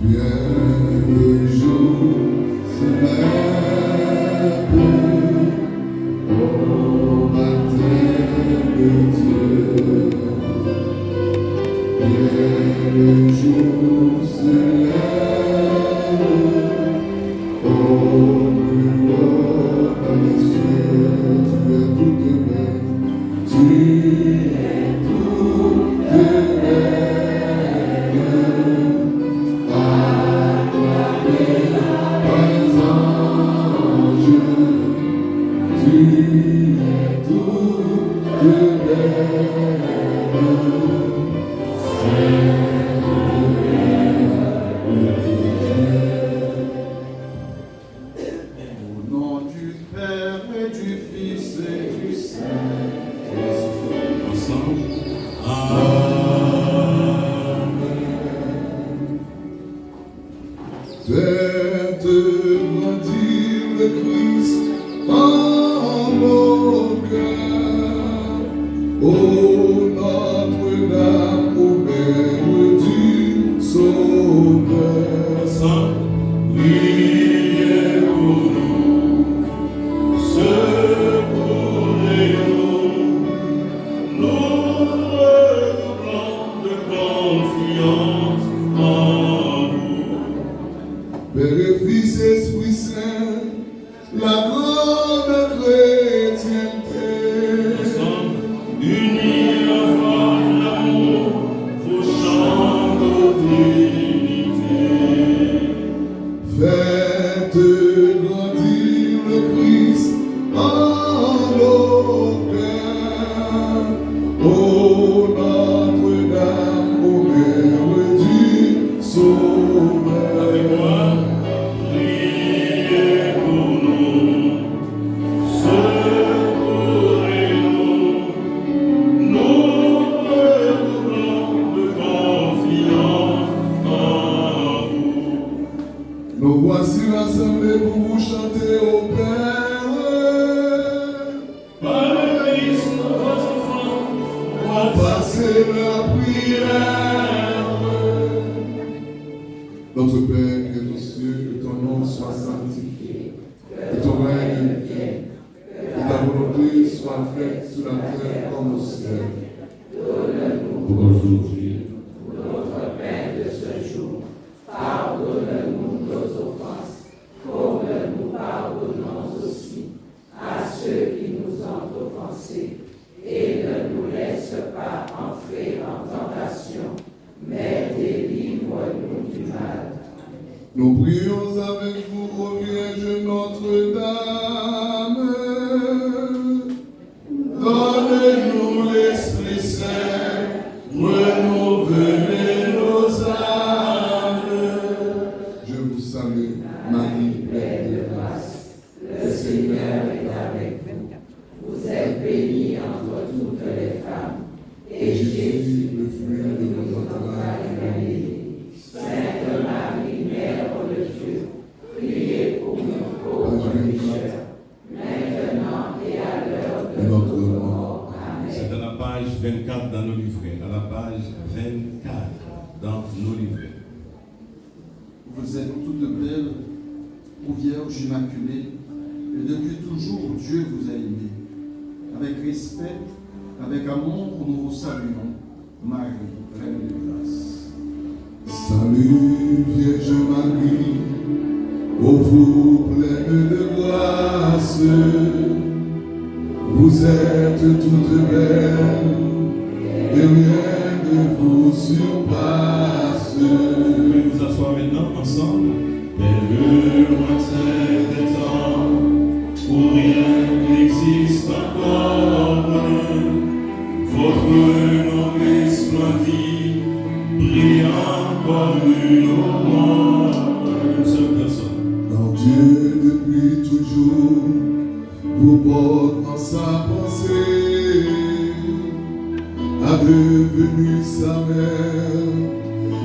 Viens le jour se lève au baptême de Dieu. Viens le jour se lève au plus haut dans les cieux. Tu es toute belle, acclamée par les anges. Tu es toute belle, au nom du Père et du Fils et du Saint-Esprit. Ensemble. Amen. Faites grandir le Christ en nos cœurs. Ô Notre-Dame, ô Mère du Sauveur. Ensemble. Priez pour nous, secourez-nous, nous redoublons de confiance en vous. Père et Fils, Esprit Saint, la grande chrétienté. Ensemble, unis avant l'amour, vous chantons Trinité. Faites grandir le Christ en nos cœurs. Ô Notre-Dame, ô Mère du Sauveur. Avec moi, priez pour nous, secourez-nous, nous redoublons de confiance en vous. Nous voici rassemblés pour vous chanter au Père. Par le Christ, notre enfant, pour passer la prière. Notre Père qui est aux cieux, que ton nom soit sanctifié, que ton règne vienne, que ta volonté soit faite sur la terre comme au ciel. Donne-nous aujourd'hui notre pain de ce jour. Pardonne-nous nos offenses, comme nous pardonnons aussi à ceux qui nous ont offensés. Et ne nous laisse pas entrer en tentation, mais délivre-nous du mal. Nous prions avec vous, ô Vierge Notre-Dame. Donnez-nous l'Esprit Saint, renouvelez nos âmes. Je vous salue, Marie, pleine de grâce. Le Seigneur est avec vous. Vous êtes bénie entre toutes les femmes. Et Jésus, le fruit de vos entrailles, est béni. Sainte Marie, Mère de Dieu, priez pour nous pauvres pécheurs, maintenant et à l'heure de notre mort. Amen. C'est à la page 24 dans nos livrets. À la page 24 dans nos livrets. Vous êtes toutes belles, ô Vierge immaculée, et depuis toujours Dieu vous a aimé. Avec respect, avec amour, nous vous saluons, Marie, pleine de grâce. Salut Vierge Marie, ô vous pleine de grâce, vous êtes toute belle, et rien ne vous surpasse. Vous pouvez nous asseoir maintenant ensemble. Dès le lointain des temps, où rien n'existe encore, votre nom resplendit, brillant comme une aurore. Une seule personne. Dans Dieu depuis toujours, vous porte en sa pensée, a devenu sa mère,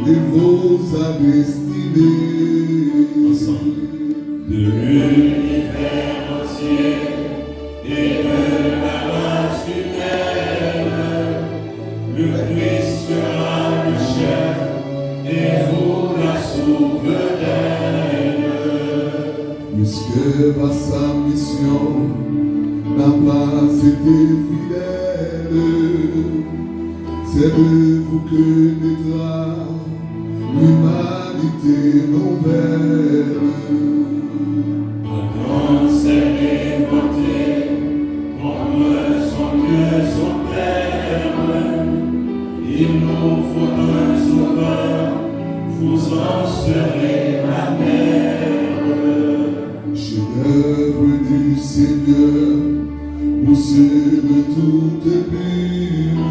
et vous a destiné. Ensemble. De l'univers entier et de la race humaine, le Christ sera le chef et vous la source. Joseph à sa mission n'a pas été fidèle. C'est de vous que naîtra l'humanité nouvelle. Quand s'est révolté contre son Dieu, son Père, il nous faut un sauveur, vous en serez la mère. Chef-d'œuvre du Seigneur, vous serez toutes pures,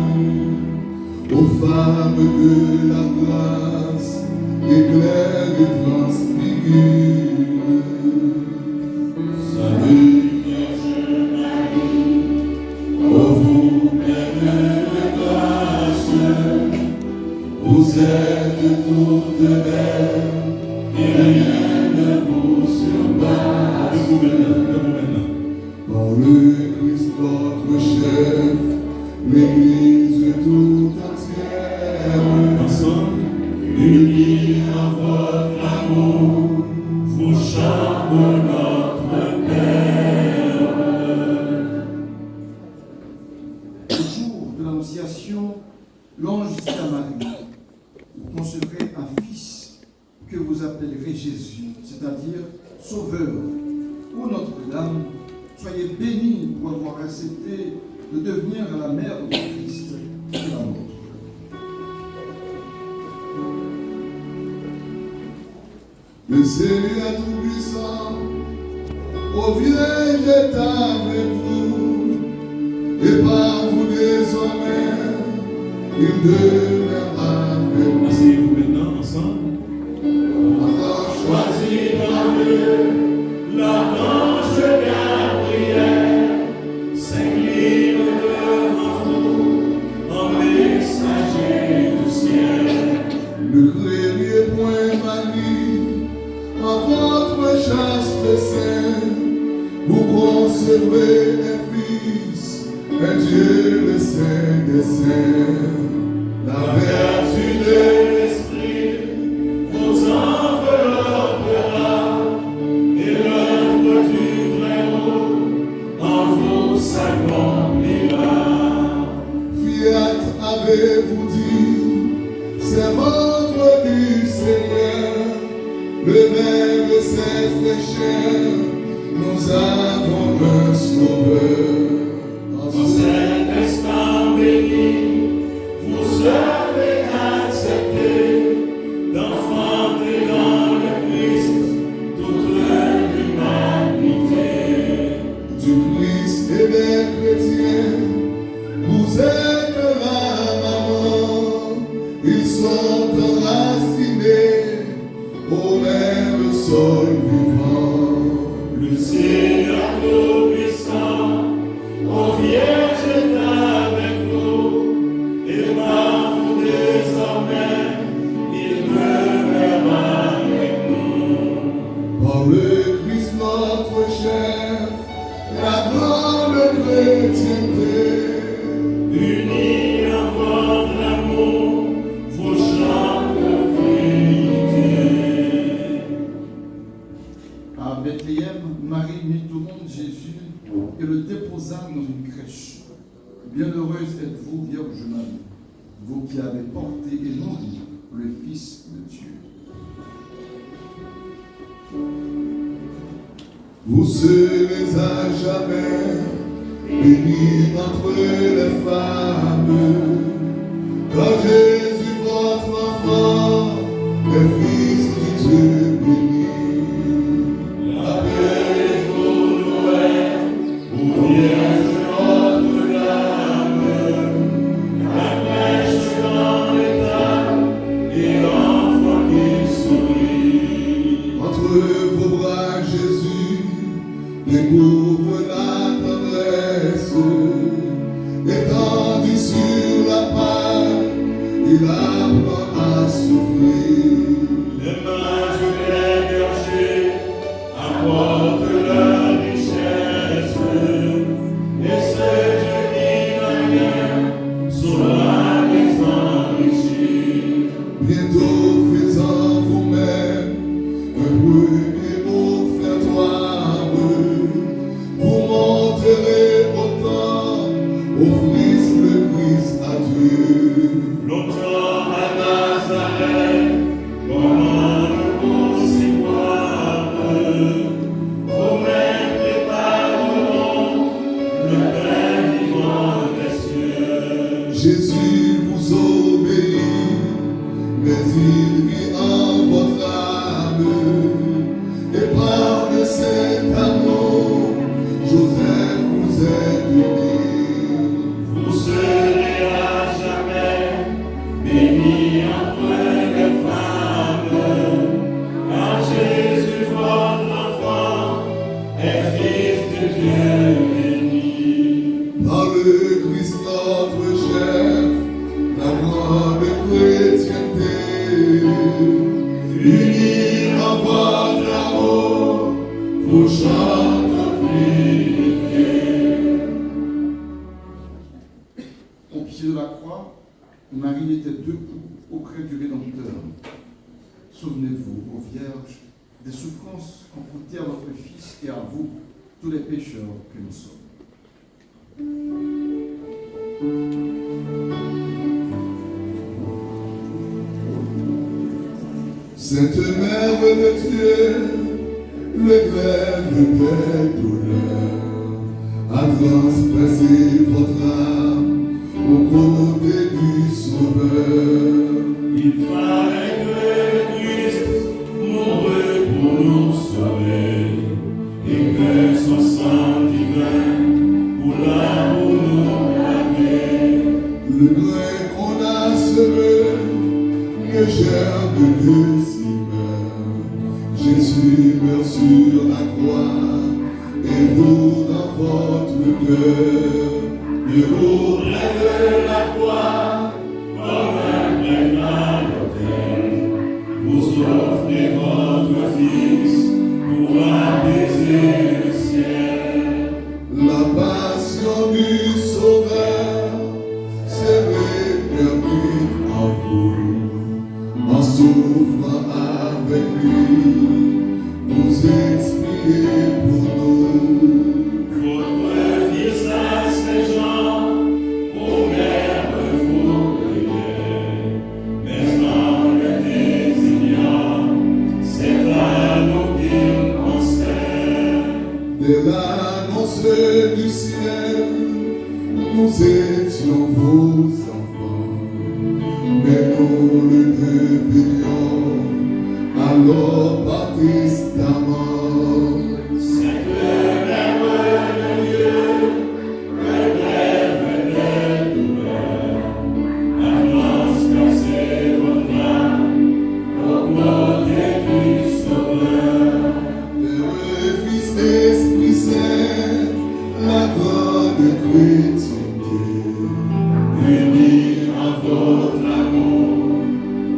aux femmes de la grâce, éclair et transfigure. Salut Vierge Marie, ô vous pleine de grâce, vous êtes toutes belles, et rien ne vous surpasse. Debout maintenant. Par le Christ votre chef, l'Église tout entière, Ensemble. Unis en votre amour, vous chantez notre Père. Le jour de l'Annonciation, l'ange dit à Marie, vous concevrez un fils que vous appellerez Jésus, c'est-à-dire Sauveur. Ô Notre-Dame, soyez bénie pour avoir accepté de devenir la mère de Christ et la nôtre. le Seigneur tout-puissant, ô Vierge est avec vous, et par vous désormais, il demeurera avec vous. Asseyez-vous maintenant ensemble. Alors, Choisis dans Dieu l'archange Gabriel, s'incline devant vous en messager du ciel. ne craignez point Marie, en votre chaste sein, vous concevrez un fils, un Dieu le Saint des Saints. La vertu de l'Esprit vous enveloppera, et l'œuvre du Très-Haut en vous s'accomplira. Fiat avez-vous dit, servante du Seigneur, le Verbe s'est fait chair, nous avons un sauveur. En Dans cet instant béni, vous serez acceptés d'enfanter dans le Christ toute l'humanité. du Christ et des chrétiens, vous êtes la maman, ils sont enracinés au même sol vivant. Le Seigneur tout-puissant, ô Vierge est avec vous, et par vous désormais, il demeurera avec nous. Par le Christ notre chef, la grande chrétienté, Unis en votre amour, vos chants de vérité. À Bethléem, Marie mit au monde Jésus et le déposa dans une crèche. Bienheureuse êtes-vous, Vierge Marie, vous qui avez porté et nourri le Fils de Dieu. vous serez à jamais bénis entre les femmes. Quand Jésus, votre enfant, est fils du Dieu béni. Appelez-vous Noël, ou Vierge Notre-Dame, la crèche dans l'étable et l'enfant qui sourit. Entre vos bras, Jésus découvre la tendresse. Étendu sur la paille, il apprend à souffrir. Les mains unis en votre amour, vous chantons purifiés. Au pied de la croix, Marie était debout auprès du Rédempteur. Souvenez-vous, ô Vierge, des souffrances comptées à votre Fils et à vous, tous les pécheurs que nous sommes. Sainte Mère de Dieu, le glaive des douleurs a transpercé votre âme au côté du Sauveur. Il fallait que Christ mourût pour nous sauver et que son sang divin pour l'amour nous laver. Le grain qu'on a semé, que germe de Jésus meurt sur la croix et vous dans votre cœur. Et vous près de la croix, comme un prêtre à l'autel, vous offrez votre Fils pour apaiser le ciel. La passion du Sauveur s'est répercute en vous, en souffrant avec lui. Vous expiez pour nous. Votre Fils à ces gens, ô Mère, vous priez. Mais dans le désignant, c'est à nous qu'il pensait. Dès l'annonce du ciel, nous étions vos enfants, mais nous le devenions alors par testament. Sainte Mère de Dieu, le glaive des douleurs, a transpercé votre âme au côté du Sauveur. Père, Fils, Esprit Saint, la grande chrétienté, Unis en votre amour,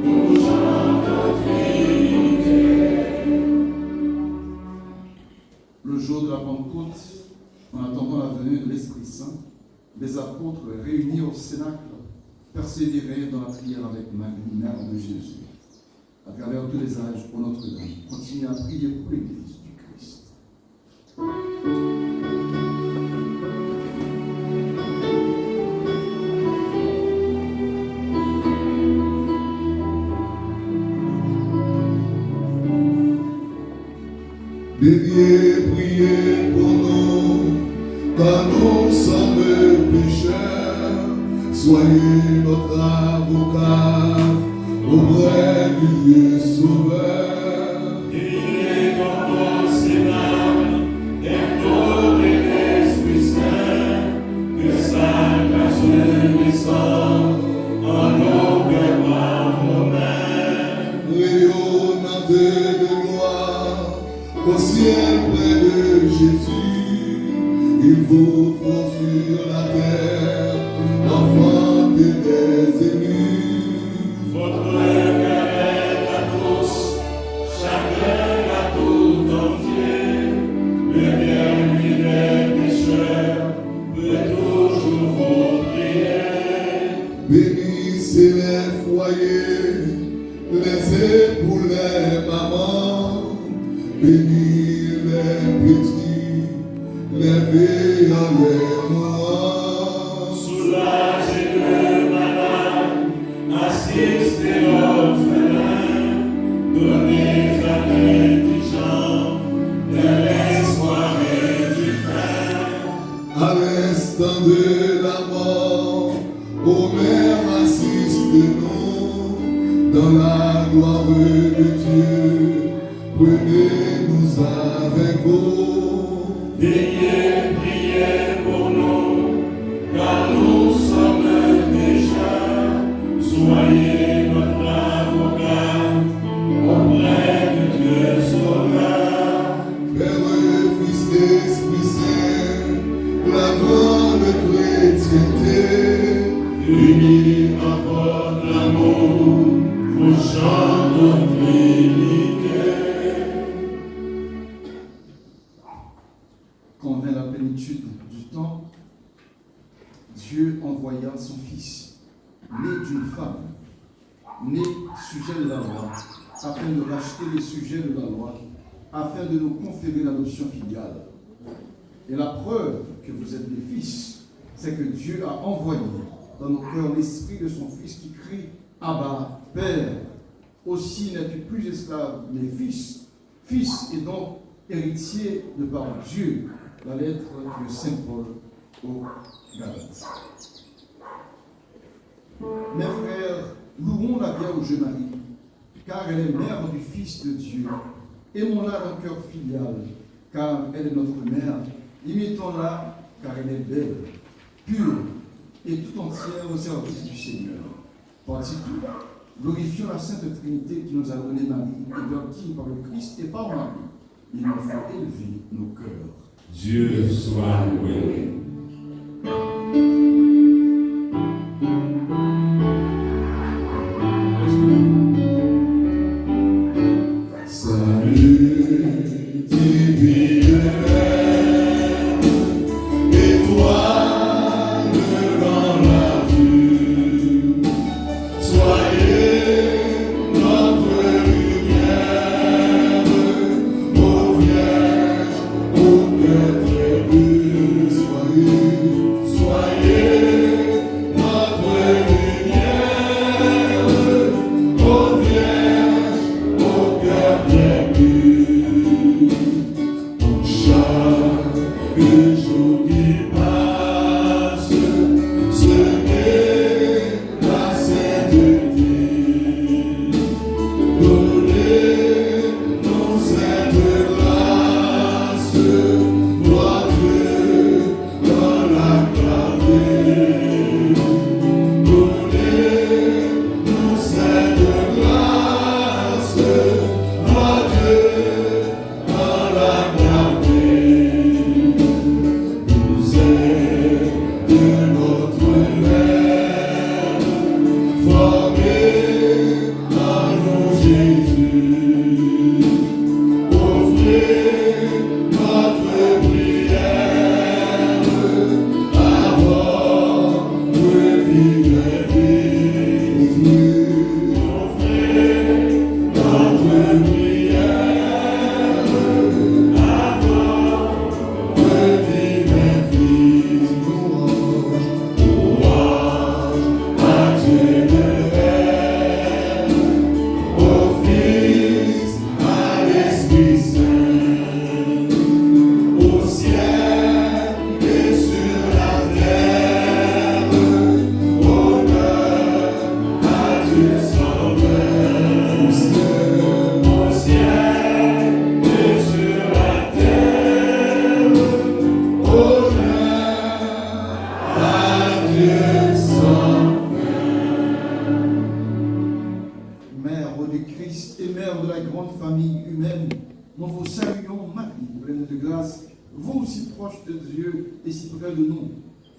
nous chantons Trinité. Le jour de la Pentecôte, en attendant la venue de l'Esprit Saint, les apôtres réunis au Cénacle persévéraient dans la prière avec Marie, mère de Jésus. À travers tous les âges, pour Notre-Dame, continuez à prier pour l'Église du Christ. Bélier, priez pour nous, car nous sommes pécheurs. Soyez notre avocat auprès du Dieu Sauveur. Il est comme au Cénacle, implorez l'Esprit Saint, que sa grâce descende en nos cœurs par vos mains. Rayonnante de gloire, au ciel près de Jésus, il vous faut sur la terre, enfant des élus. Votre cœur est à tous, chacun à tout entier. Le bienvenu des pécheurs peut toujours vous prier. Bénissez les foyers, les épouses, les mamans, bénis les petits, les veillants, les mourants. Soulagez le malade, assistez l'orphelin, donnez à l'indigent de l'espoir et du pain. À l'instant de la mort, ô Mère, assiste-nous dans la gloire de Dieu. Prenez-nous avec vous. Veillez, priez pour nous, car nous sommes pécheurs. Soyez notre avocat auprès de Dieu Sauveur. Père, Fils, Esprit Saint, la grande chrétienté, Unis en votre amour, vous chantons Trinité. envoya son Fils, né d'une femme, né sujet de la loi, afin de racheter les sujets de la loi, afin de nous conférer l'adoption filiale. Et la preuve que vous êtes des fils, c'est que Dieu a envoyé dans nos cœurs l'esprit de son Fils qui crie « Abba, Père ». Aussi n'es-tu plus esclave, mais fils, et donc héritier de par Dieu. La lettre de Saint Paul aux Galates. Mes frères, louons la Vierge Marie, car elle est mère du Fils de Dieu. Aimons-la d'un cœur filial, car elle est notre mère. Imitons-la, car elle est belle, pure et tout entière au service du Seigneur. Parti-tout, glorifions la Sainte Trinité qui nous a donné Marie, et vers qui, par le Christ et par Marie, il nous faut élever nos cœurs. Dieu soit loué.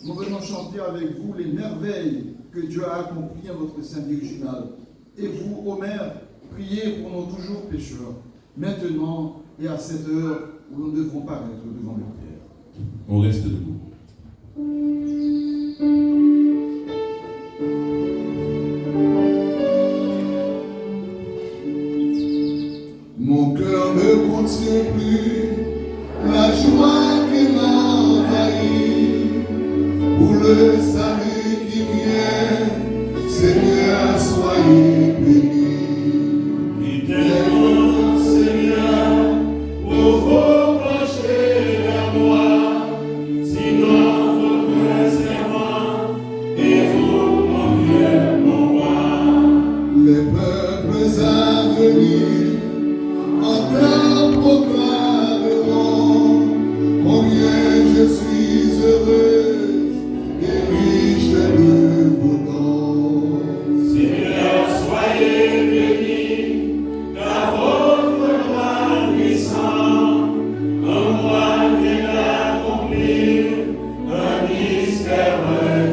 Nous venons chanter avec vous les merveilles que Dieu a accomplies en votre sein virginal. Et vous, ô Mère, priez pour nos toujours pécheurs, maintenant et à cette heure où nous devrons paraître devant le Père. On reste debout. Mon cœur ne contient plus la joie qui m'envahit. Pour le salut qui vient, Seigneur, soyez béni. Fidèlement, Seigneur, pour vos péchés vers moi, sinon vos préservants, et vous, mon Dieu, mon roi. Les peuples à venir encore proclameront combien je suis heureux. Seigneur, soyez bénis, car votre droit puissant, en moi vient d'accomplir un mystère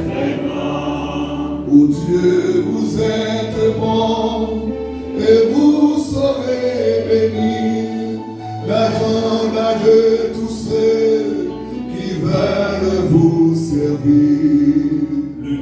très grand. Ô Dieu, vous êtes bon, et vous serez bénis, l'agenda de tous ceux qui veulent vous servir. Le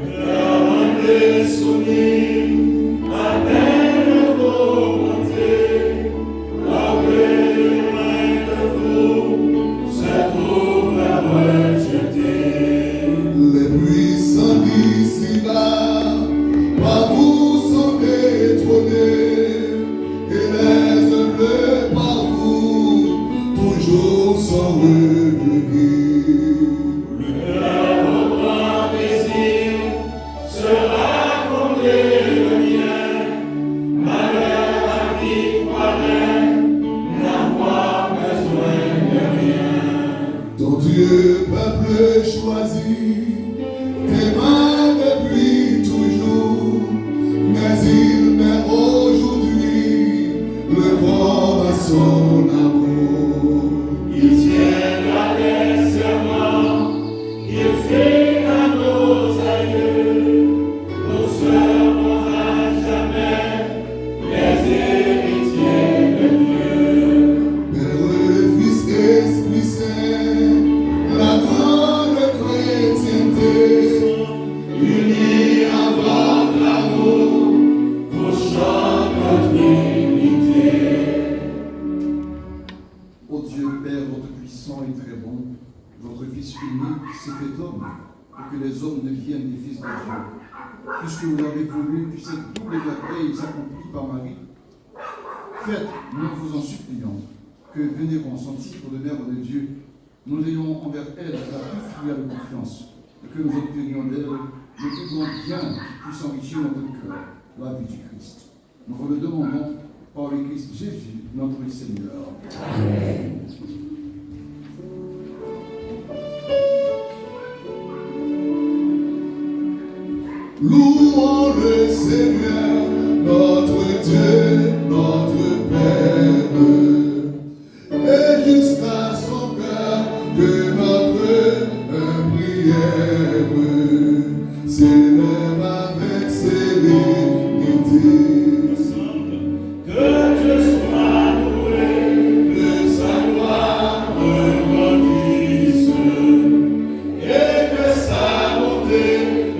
son amour. Il tiendra les serments, il fait à nos aïeux, nous serons à jamais les héritiers de Dieu. Père, Fils, Esprit Saint, la grande chrétienté, Unis à votre amour, pour chante notre unité. Ô Dieu, Père, votre puissant et très bon, votre Fils unique s'est fait homme, pour que les hommes deviennent des fils de Dieu. Puisque vous l'avez voulu, que cette double merveille s'accomplisse par Marie, faites, nous vous en supplions, que venez consentir pour le Mère de Dieu, nous ayons envers elle la plus filiale confiance, et que nous obtenions d'elle le plus grand bien qui puisse enrichir notre cœur, la vie du Christ. Nous vous le demandons par le Christ Jésus, notre Seigneur. Amen. louons le Seigneur, notre Dieu, notre Père, et jusqu'à son cœur que notre prière s'élève avec sérénité. Que Dieu soit loué, que sa gloire rebondisse, et que sa bonté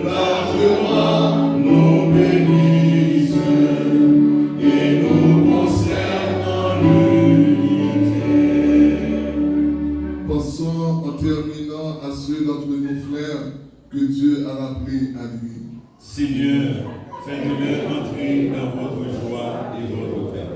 largement nous bénisse, et nous conserve en l'unité. Pensons en terminant à ceux d'entre nos frères que Dieu a rappelés à lui. Seigneur, faites-le entrer dans votre joie et votre paix.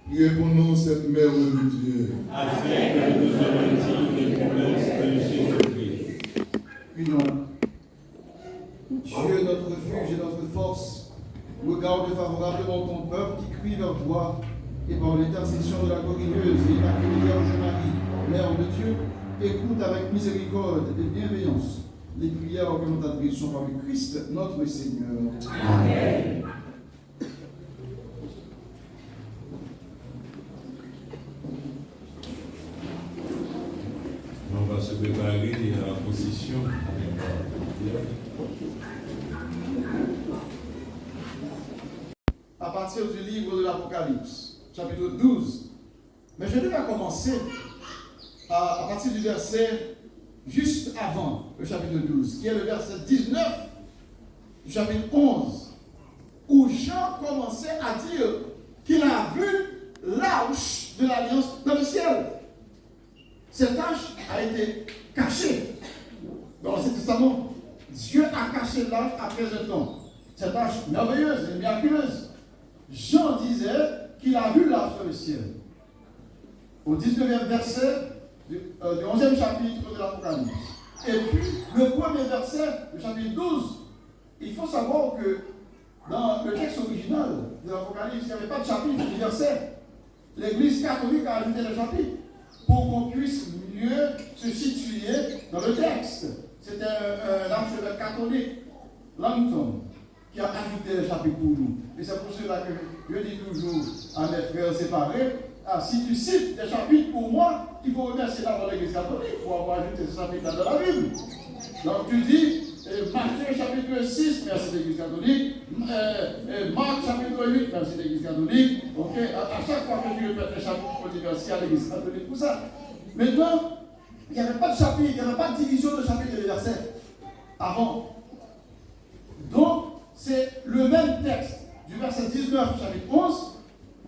Priez pour nous cette mère de Dieu. Afin que nous obtenions les promesses de Jésus-Christ. Prions. Dieu, notre refuge et notre force, regarde favorablement ton peuple qui crie vers toi, et par l'intercession de la glorieuse et immaculée Vierge Marie, Mère de Dieu, écoute avec miséricorde et bienveillance les prières que nous t'adressons par le Christ, notre Seigneur. Amen. On va se préparer à la position. À partir du livre de l'Apocalypse, chapitre 12. Mais je devais commencer à partir du verset juste avant le chapitre 12, qui est le verset 19 du chapitre 11, où Jean commençait à dire qu'il a vu l'arche de l'alliance dans le ciel. Cette arche a été cachée dans l'Ancien Testament. Dieu a caché l'arche après un temps. Cette arche merveilleuse et miraculeuse. Jean disait qu'il a vu l'arche dans le ciel. Au 19e verset du 11e chapitre de l'Apocalypse. Et puis, le premier verset, le chapitre 12, il faut savoir que dans le texte original de l'Apocalypse, il n'y avait pas de chapitre, ni de verset. L'Église catholique a ajouté le chapitre pour qu'on puisse mieux se situer dans le texte. C'était un archevêque catholique, Langton, qui a ajouté le chapitre pour nous. Et c'est pour cela que je dis toujours à mes frères séparés, si tu cites des chapitres pour moi, il faut remercier d'abord l'Église catholique pour avoir ajouté ce chapitre dans la Bible. Donc tu dis, Matthieu chapitre 6, merci l'Église catholique, Marc chapitre 8, merci l'Église catholique. Ok, à chaque fois que tu répètes les chapitres, il faut dire merci à l'Église catholique pour ça. Maintenant, il n'y avait pas de chapitre, il n'y avait pas de division de chapitre et de verset avant. Donc, c'est le même texte du verset 19, chapitre 11,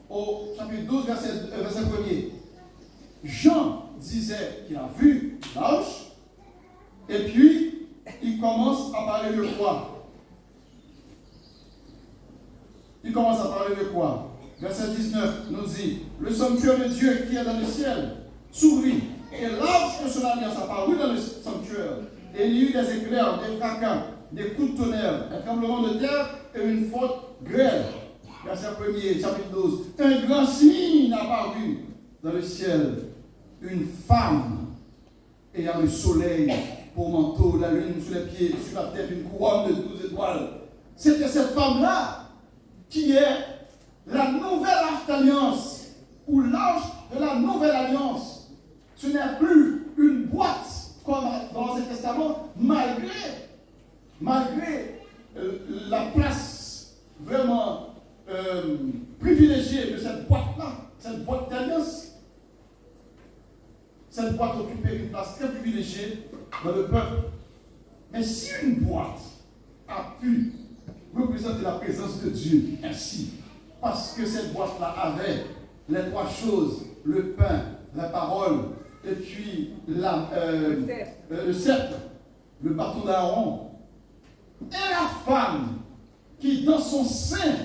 au chapitre 12, verset 1er. Jean disait qu'il a vu l'ange, et puis il commence à parler de quoi? Il commence à parler de quoi? Verset 19 nous dit, le sanctuaire de Dieu qui est dans le ciel s'ouvrit, et l'ange de son alliance apparut dans le sanctuaire, et il y eut des éclairs, des fracas, des coups de tonnerre, un tremblement de terre et une forte grêle. Verset 1er, chapitre 12. Un grand signe apparut dans le ciel, une femme ayant le soleil pour manteau, la lune sous les pieds, sur la tête une couronne de 12 étoiles. C'était cette femme-là qui est la nouvelle arche d'alliance, ou l'arche de la nouvelle alliance. Ce n'est plus une boîte comme dans l'Ancien Testament, malgré la place vraiment privilégiée de cette boîte-là, cette boîte d'alliance. Cette boîte occupait une place très privilégiée dans le peuple. Mais si une boîte a pu représenter la présence de Dieu ainsi, parce que cette boîte-là avait les trois choses, le pain, la parole, et puis le sceptre, le bâton d'Aaron, et la femme qui dans son sein,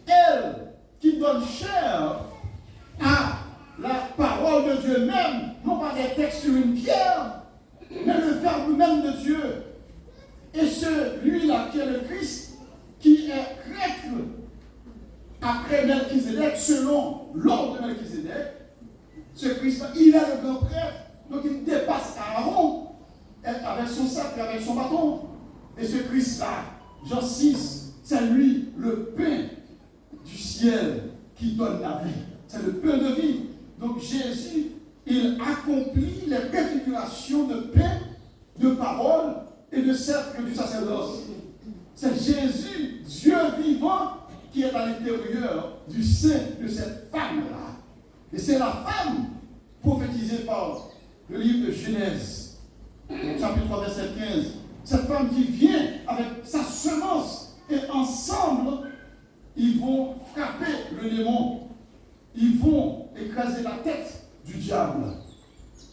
elle qui donne chair à la parole de Dieu même, non pas des textes sur une pierre, mais le verbe même de Dieu. Et celui-là qui est le Christ, qui est prêtre après Melchizedek, selon l'ordre de Melchizedek, ce Christ, il est le grand prêtre, donc il dépasse Aaron avec son sceptre, avec son bâton. Et ce Christ-là, Jean 6, c'est lui le pain du ciel qui donne la vie. C'est le pain de vie. Donc Jésus, il accomplit les préfigurations de pain, de parole et de sceptre du sacerdoce. C'est Jésus, Dieu vivant, qui est à l'intérieur du sein de cette femme-là. Et c'est la femme prophétisée par le livre de Genèse, chapitre 3, verset 15. Cette femme qui vient avec sa semence et ensemble, ils vont frapper le démon. Ils vont écraser la tête du diable.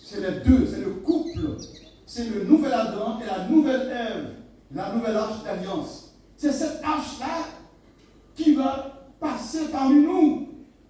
C'est les deux, c'est le couple. C'est le nouvel Adam et la nouvelle Ève, la nouvelle arche d'alliance. C'est cette arche-là qui va passer parmi nous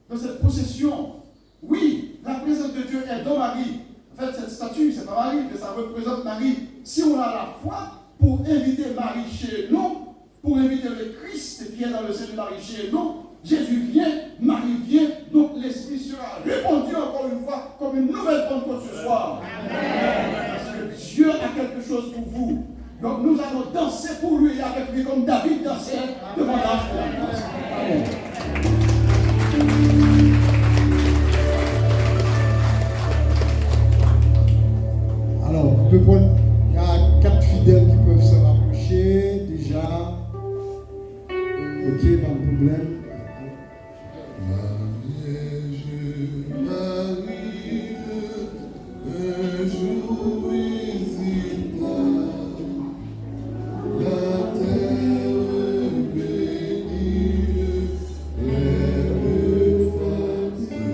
dans cette procession. Oui, la présence de Dieu est dans Marie. En fait, cette statue, c'est pas Marie, mais ça représente Marie. Si on a la foi pour inviter Marie chez nous, pour inviter le Christ qui est dans le sein de Marie chez nous, Jésus vient, Marie vient, donc l'Esprit sera répandu encore une fois comme une nouvelle Pentecôte ce soir. Amen. Parce que Dieu a quelque chose pour vous. Donc nous allons danser pour lui et avec lui comme David dansait devant l'arche de l'alliance. Amen. Alors, on peut prendre, il y a 4 fidèles qui peuvent se rapprocher déjà. Ok, pas de problème. Un jour visita la terre bénie et le Fatima.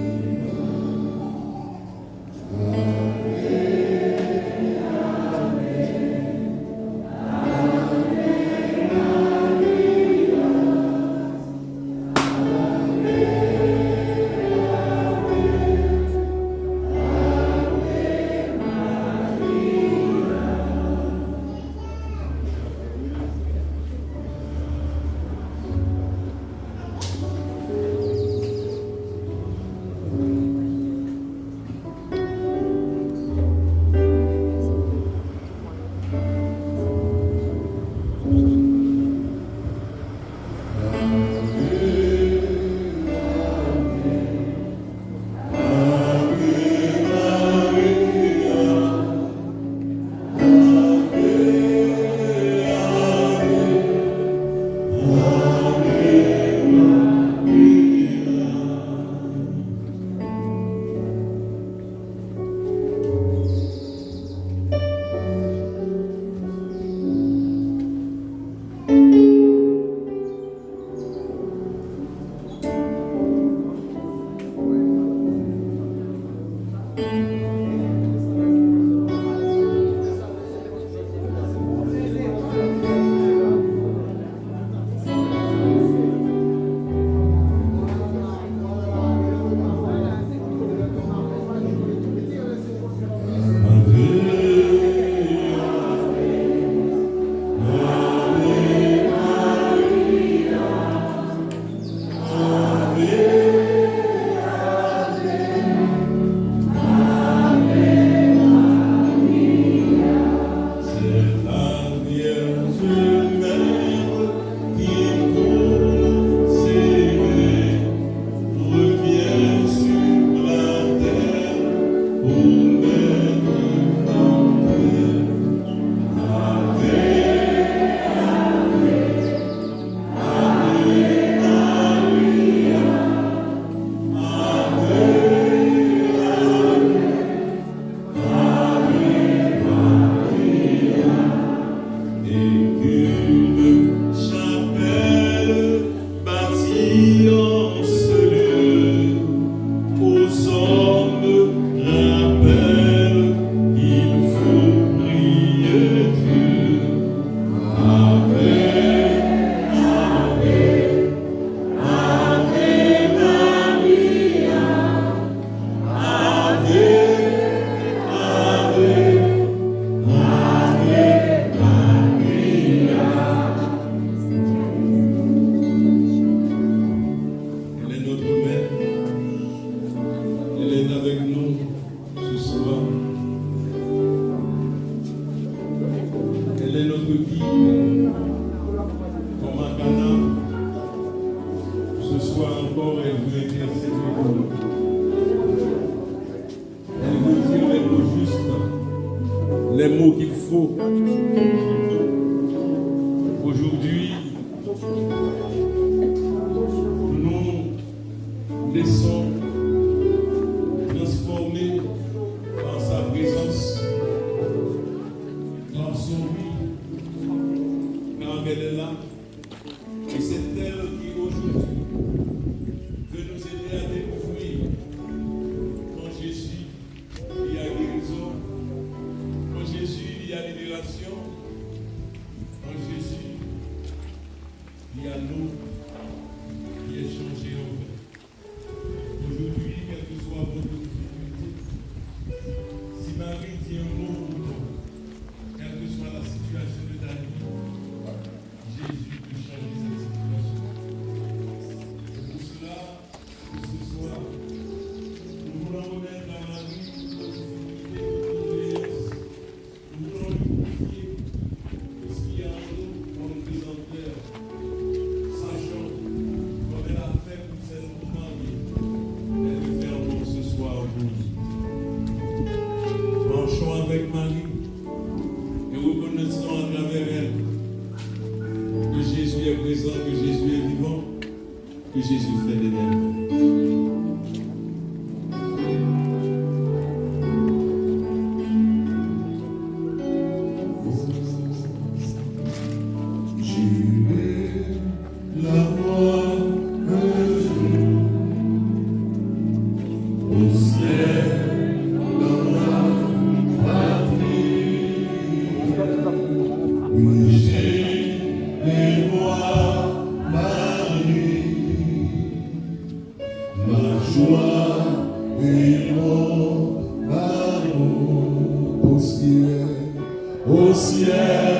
les mots qu'il faut. Aujourd'hui, nous laissons transformer par sa présence, dans son vie, car elle est là. Et c'est elle qui aujourd'hui veut nous aider à découvrir qu'en Jésus, il y a guérison, qu'en Jésus, il y a libération, qu'en Jésus, il y a l'eau qui est changée en vin. Aujourd'hui, quelle que soit votre difficulté, si Marie dit un mot pour toi, quelle que soit la situation de ta vie, Jésus peut changer cette situation. C'est pour cela que ce soir, nous voulons remettre à Marie notre difficulté, notre doléance. Nous voulons lui confier tout ce qu'il y a en nous comme présenteur. Sachant, comme elle a fait pour cette mariée, elle le fait encore ce soir pour nous. Marchons avec Marie et reconnaissons à travers elle que Jésus est présent, que Jésus est vivant, que Jésus fait des merveilles. La voix un jour au ciel dans la patrie. Oui, j'ai voir Marie, ma joie et mon amour au ciel, au ciel,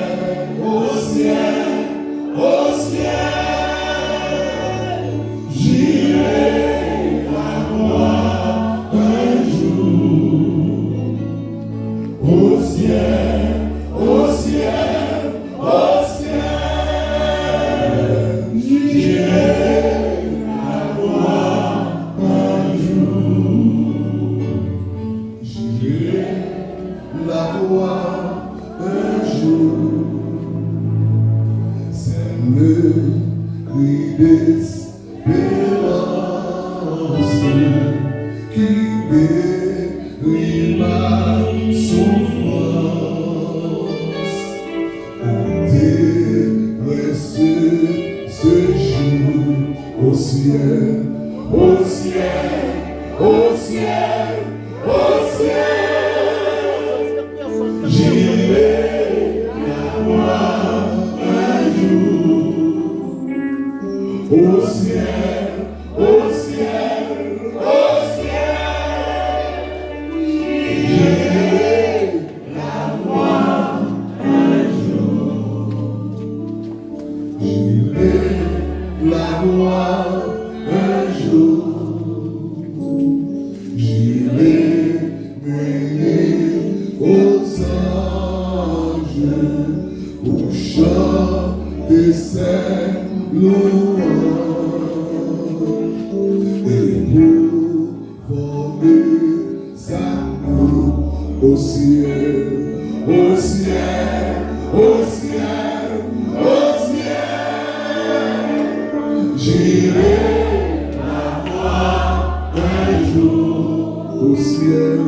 au ciel, au ciel. J'irai la voir un jour au ciel, au ciel, au ciel. J'irai la voir un jour. j'irai la voir un jour. C'est le cri d'espérance qui guérit ma souffrance. Délaisse ce jour au ciel, Au ciel, au ciel, au ciel. J'irai la voir un jour. Au ciel, au ciel, au ciel. J'irai la voir un jour. j'irai la voir un jour. J'irai mener aux anges au chant de ses louanges et pour former sa cour au ciel, Au ciel, au ciel, au ciel. J'irai la voir un jour. au ciel,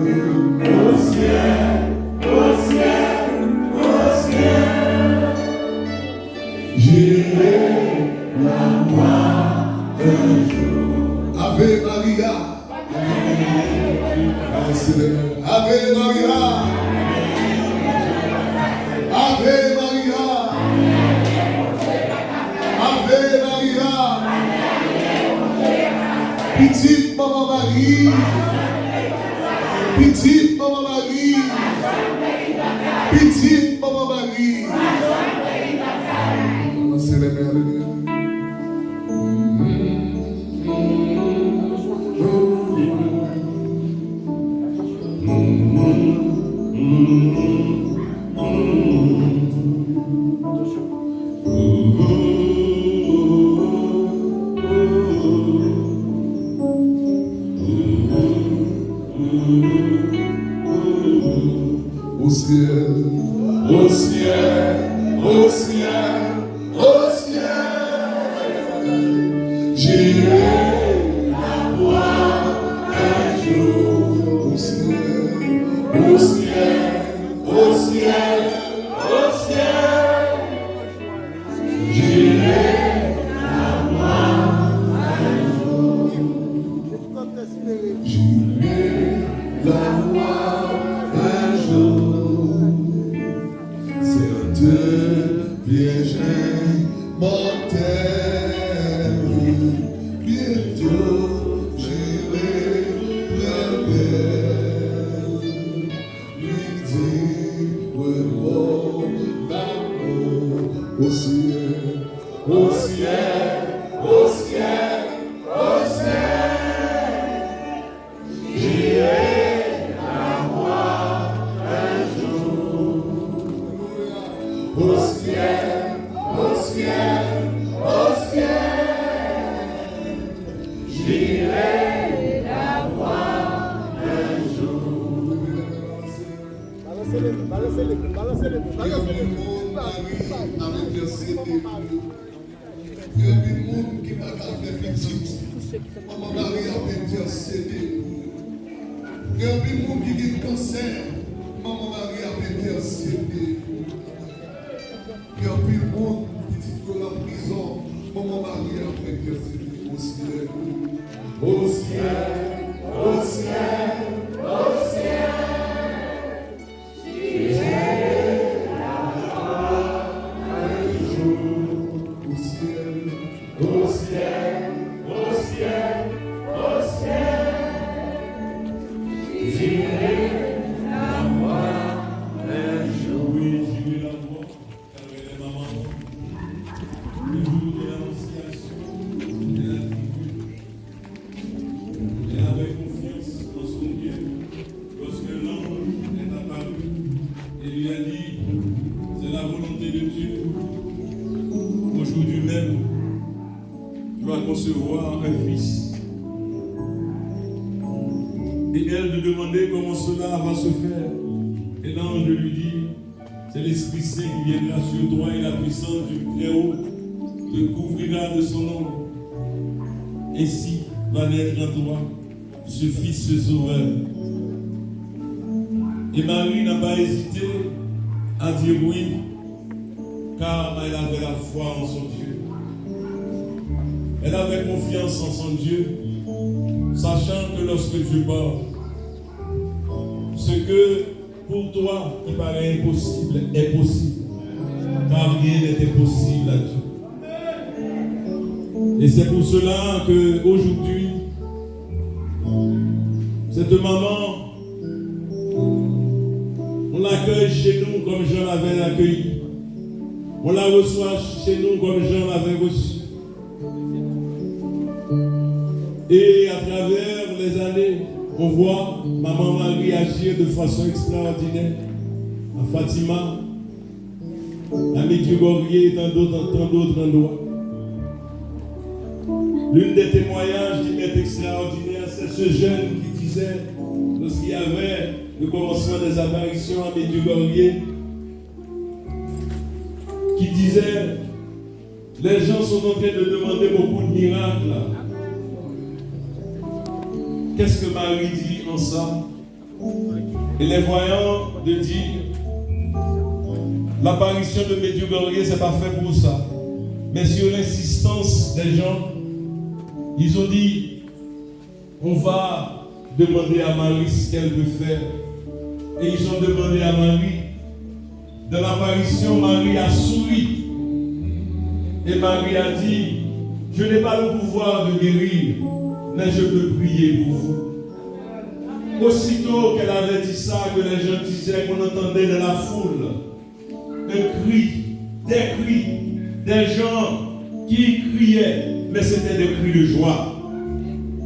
Au ciel, au ciel, au ciel. J'irai la voir un jour. Ave Maria, Ave Maria, Ave Maria, Ave Maria, petite maman Marie, petite maman Marie, petite maman Marie. On célèbre Alléluia. au ciel, au ciel, au ciel, au ciel. J'irai la voir un jour au ciel, au ciel, au ciel, au ciel. J'irai la voir un jour. J'irai la voir un jour. Certes, piège mortel. Bientôt, j'irai près d'elle. Lui dire, l'amour au ciel, au ciel, au ciel, au ciel. J'irai la voir un jour. Au ciel, au ciel, au ciel. J'irai la voir un jour. Balancez les mots. Avec le CD. Il y a des gens qui ne peuvent pas faire petite. Maman Marie a été un CD. Il y a des gens qui ont cancer. Maman Marie a été un CD. Il y a des gens qui disent que la prison. Maman Marie a été un CD. Au ciel, au ciel, au ciel, au ciel. Au ciel, au ciel, au ciel, j'irai la voir un jour. Oui, j'irai la voir avec les mamans. Le jour de l'annonciation et la tribune. Et avec confiance dans son Dieu, lorsque l'ange est apparu et lui a dit, c'est la volonté de Dieu. Aujourd'hui même, tu vas concevoir un fils. Et elle lui demandait comment cela va se faire. Et l'ange lui dit, c'est l'Esprit Saint qui viendra sur toi et la puissance du Très-Haut te couvrira de son ombre. Ainsi va naître en toi ce Fils, ce Sauveur. Et Marie n'a pas hésité à dire oui, car elle avait la foi en son Dieu. Elle avait confiance en son Dieu, sachant que lorsque Dieu parle, ce que pour toi qui paraît impossible est possible, car rien n'est impossible à Dieu. Et c'est pour cela qu'aujourd'hui, cette maman, on l'accueille chez nous comme Jean l'avait accueilli. On la reçoit chez nous comme Jean l'avait reçu. Et à travers les années, on voit Maman Marie agir de façon extraordinaire à Fatima, à Medjugorje et dans d'autres endroits. L'une des témoignages qui est extraordinaire, c'est ce jeune qui disait, lorsqu'il y avait le commencement des apparitions à Medjugorje, qui disait, les gens sont en train de demander beaucoup de miracles. Qu'est-ce que Marie dit en ça? Et les voyants de dire, l'apparition de Medjugorje, c'est pas fait pour ça. Mais sur l'insistance des gens, ils ont dit, on va demander à Marie ce qu'elle veut faire. Et ils ont demandé à Marie. De l'apparition, Marie a souri. Et Marie a dit, je n'ai pas le pouvoir de guérir, mais je peux prier pour vous. Aussitôt qu'elle avait dit ça, que les gens disaient qu'on entendait de la foule des cris, des gens qui criaient, mais c'était des cris de joie.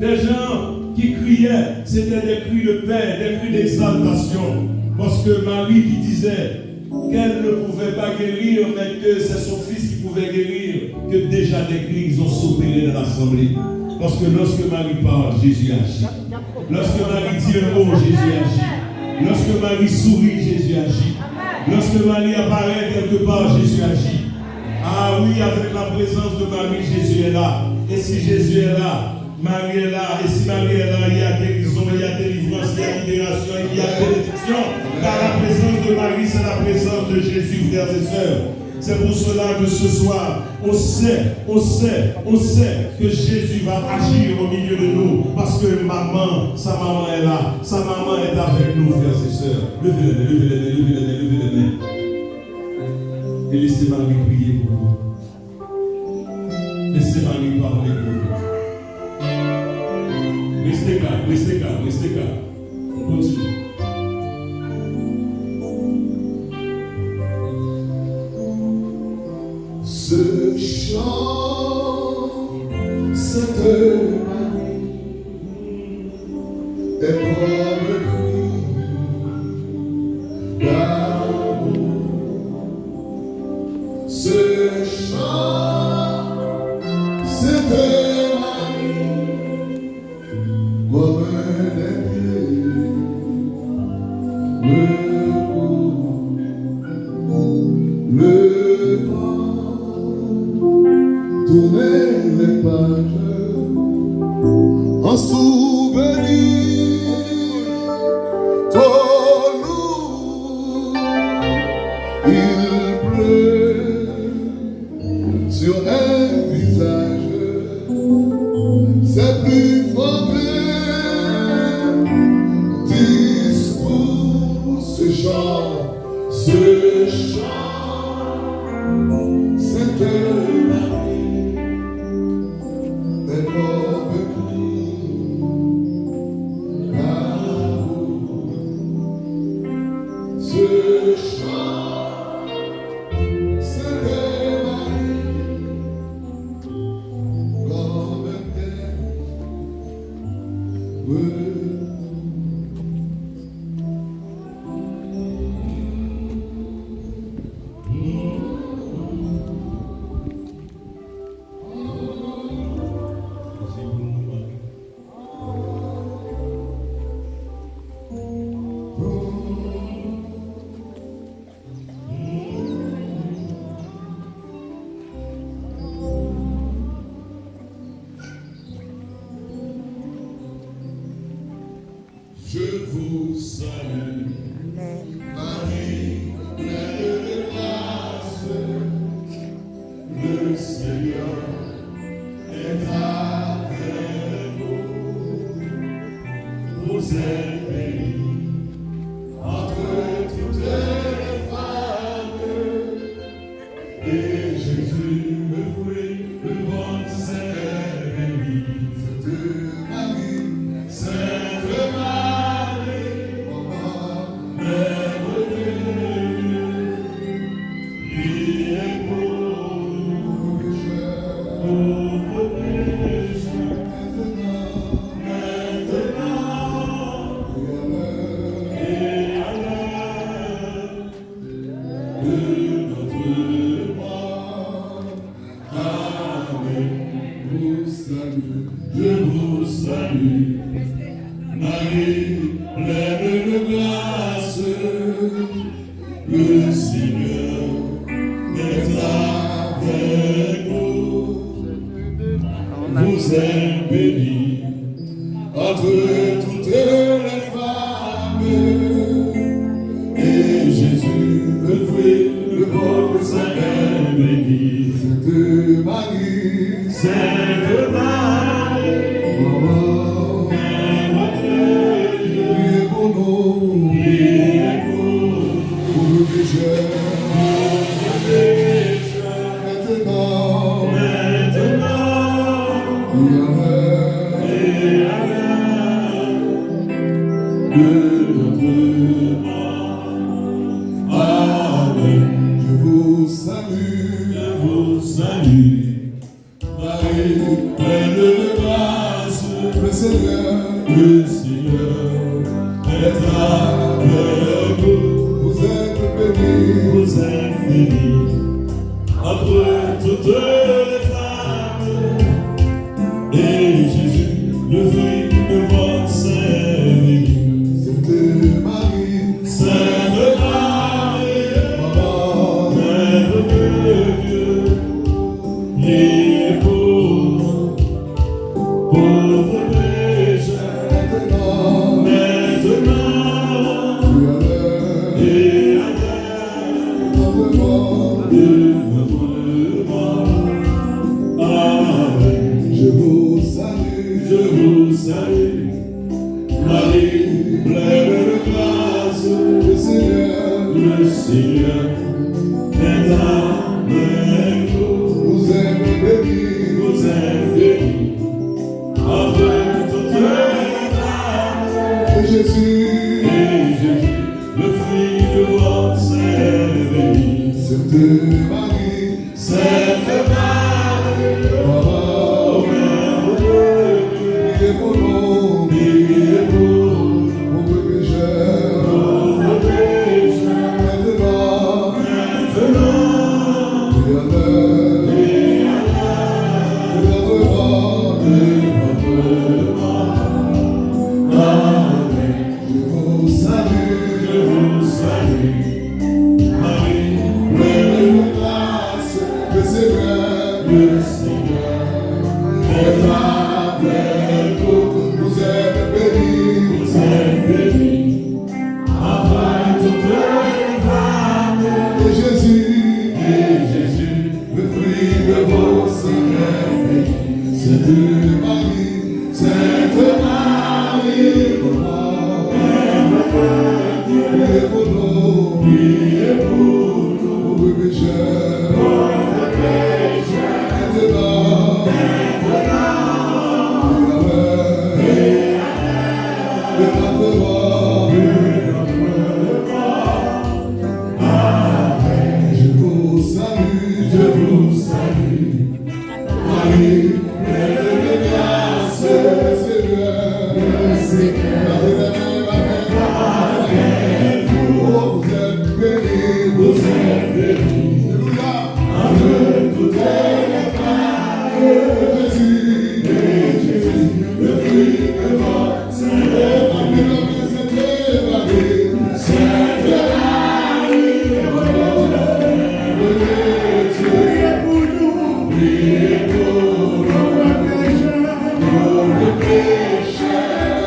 Des gens qui criaient, c'était des cris de paix, des cris d'exaltation. Parce que Marie qui disait qu'elle ne pouvait pas guérir, mais que c'est son fils qui pouvait guérir, que déjà des crises ont s'opéré dans l'assemblée. Parce que lorsque Marie parle, Jésus agit. Lorsque Marie dit un mot, Jésus agit. Lorsque Marie sourit, Jésus agit. Lorsque Marie apparaît quelque part, Jésus agit. Ah oui, avec la présence de Marie, Jésus est là. Et si Jésus est là, Marie est là. Et si Marie est là, il y a guérison, il y a délivrance, il y a libération, il y a bénédiction. Car la présence de Marie, c'est la présence de Jésus, frères et sœurs. C'est pour cela que ce soir, on sait que Jésus va agir au milieu de nous. Parce que sa maman est là. Sa maman est avec nous, frères et sœurs. Levez les mains. Et laissez Marie prier pour vous. Laissez Marie parler pour vous. Restez calme. On continue. Ce chant, Sainte Marie, est comme le cri d'amour. Ce chant, Sainte Marie, comme un le vent tourner les pages en souvenir trop lourd. Il pleut sur un visage, c'est plus fort que discours. Ce chant, Sainte Marie, est comme un cri d'amour. Ce chant, Sainte Marie, comme un thème. Je vous salue, Marie, pleine de grâce, le Seigneur est avec vous. Vous êtes bénie entre toutes les femmes, et Jésus, le fruit de votre sein, est béni. Sainte Marie, Mère de Dieu, priez pour nous pécheurs, maintenant et à l'heure de notre mort. Amen. Je vous salue, Marie, pleine de grâce, le Seigneur est avec vous. Vous êtes bénie entre toutes les femmes, et Jésus, le fruit de votre sein, est béni. Sainte Marie, Sainte Marie, le Seigneur est avec vous. Vous êtes bénie entre toutes les femmes, et Jésus, le fruit de votre sein, est béni. Sainte Marie, le Seigneur est avec vous. Vous êtes bénis. Vous êtes bénis avec toutes les femmes. Et Jésus, Le fruit de votre est béni. Sainte Marie, Sainte Marie, oh, priez pour nous, priez pour nous, pauvres pécheurs, pauvres pécheurs, maintenant maintenant et à l'heure de notre mort. Amen. Je vous salue, Je vous salue, Marie, pleine de grâce, le Seigneur le Seigneur est avec vous. Vous êtes bénis, vous êtes bénie avec toutes les femmes. et Jésus, Jésus, le fruit de vos seins est béni. Sainte Marie, Sainte Marie, priez pour nous, pauvres pécheurs, maintenant et à l'heure de notre mort. Je vous salue, je vous salue, Marie, pleine de grâce, le Seigneur avec vous. Oh, vous êtes bénis, vous êtes bénie Alléluia. avec toutes les femmes. Jésus, le fruit de votre Seigneur, Sainte Marie, Sainte Marie, priez pour nous, priez pour nos pécheurs,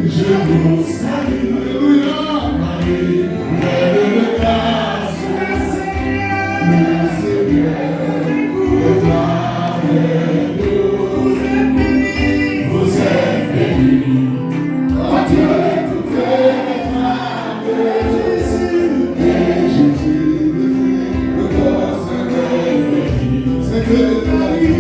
je vous salue, Alléluia. Marie, pleine de grâce, le Seigneur est avec vous. Vous êtes bénis entre toutes les femmes. Et Jésus, le fruit de votre sein est béni. Sainte Marie,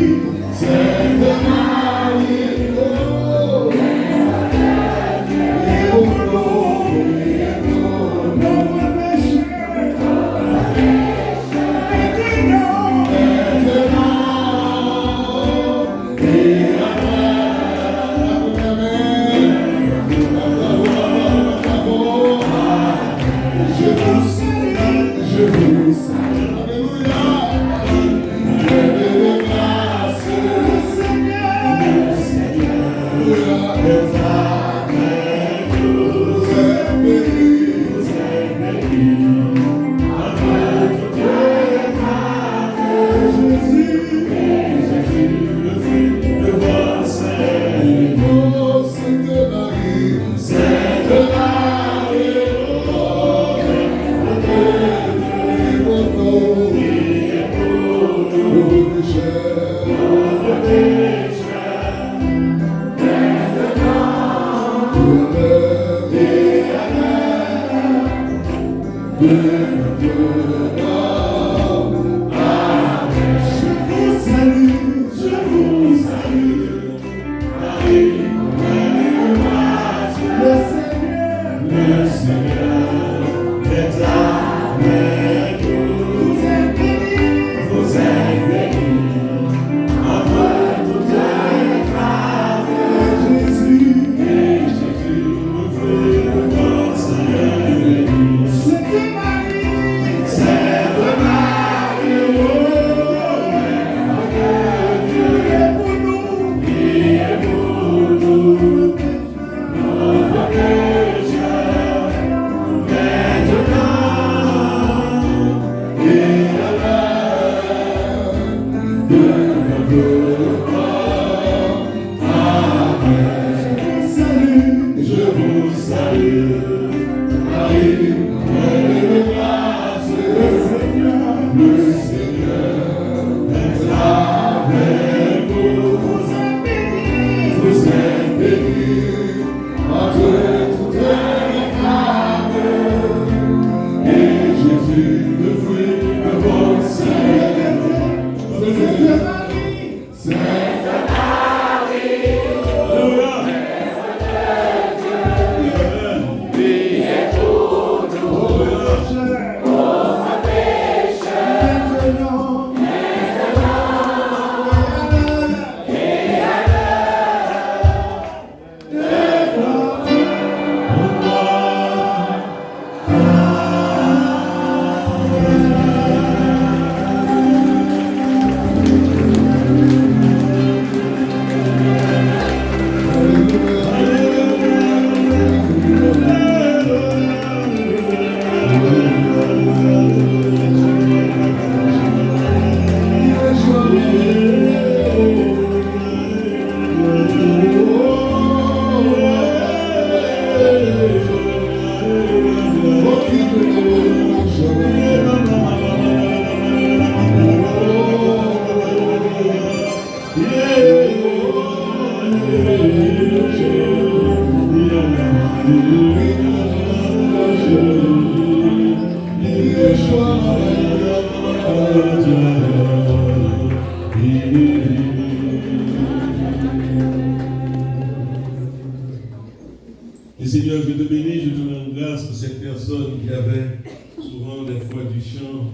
Et Seigneur, je te bénis, je te rends grâce pour cette personne qui avait souvent des fois du sang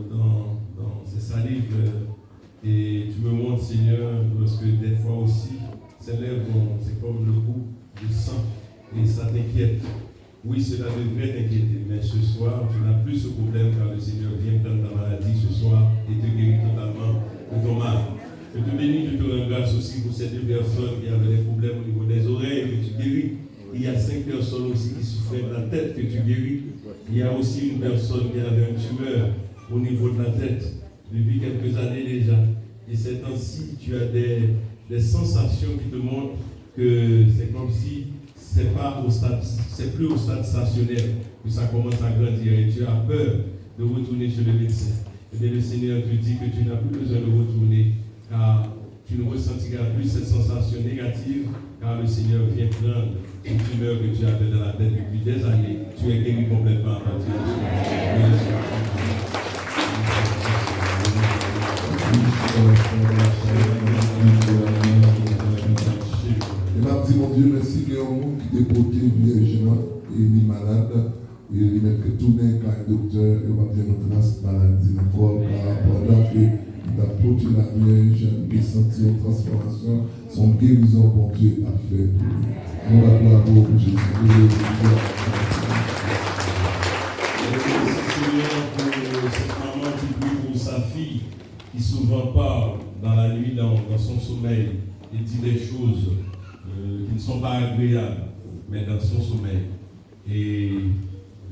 dans ses salives. Et tu me montres, Seigneur, parce que des fois aussi, ces lèvres, c'est comme le goût du sang. Et ça t'inquiète. Oui, cela devrait t'inquiéter. Mais ce soir, tu n'as plus ce problème car le Seigneur vient prendre ta maladie ce soir et te guérit totalement de ton mal. Je te bénis, je te rends grâce aussi pour ces deux personnes qui avaient des problèmes au niveau des oreilles que tu guéris. Il y a 5 personnes aussi qui souffraient de la tête que tu guéris. Il y a aussi une personne qui avait une tumeur au niveau de la tête depuis quelques années déjà. Et ces temps-ci, tu as des sensations qui te montrent que c'est comme si c'est plus au stade stationnaire que ça commence à grandir et tu as peur de retourner chez le médecin. Et bien le Seigneur te dit que tu n'as plus besoin de retourner car tu ne ressentiras plus cette sensation négative car le Seigneur vient prendre une tumeur que tu avais dans la tête depuis des années. Tu es guéri complètement à partir de ce moment. Et m'a dit, mon Dieu, merci qu'il y a un monde qui t'est porté vierge et il est malade. Et il met que tout n'est qu'un docteur, et on va bien notre maladie encore, car pendant que il a porté la vierge, il a senti une transformation, son guérison, bon Dieu, a fait pour lui. On va gloire pour Jésus. Seigneur, pour cette maman qui prie pour sa fille, qui souvent parle dans la nuit, dans son sommeil, et dit des choses qui ne sont pas agréables, mais dans son sommeil. Et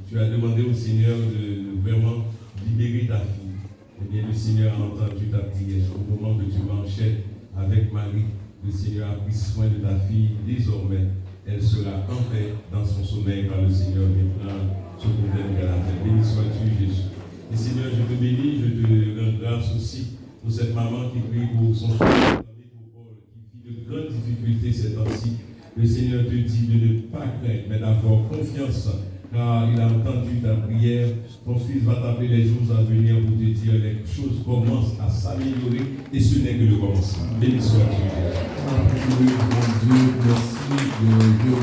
tu as demandé au Seigneur de vraiment libérer ta fille. Et bien le Seigneur a entendu ta prière. Au moment que tu marchais avec Marie, le Seigneur a pris soin de ta fille. Désormais, elle sera en paix dans son sommeil car le Seigneur vient prendre ce problème qu'elle a fait. Béni sois-tu, Jésus. Et Seigneur, je te bénis, je te rends grâce aussi pour cette maman qui prie pour son fils, qui vit de grandes difficultés ces temps-ci. Le Seigneur te dit de ne pas craindre, mais d'avoir confiance, car il a entendu ta prière. Ton fils va t'appeler les jours à venir pour te dire les choses commencent à s'améliorer et ce n'est que le commencement. Béni sois-tu. Mon Dieu, merci de Dieu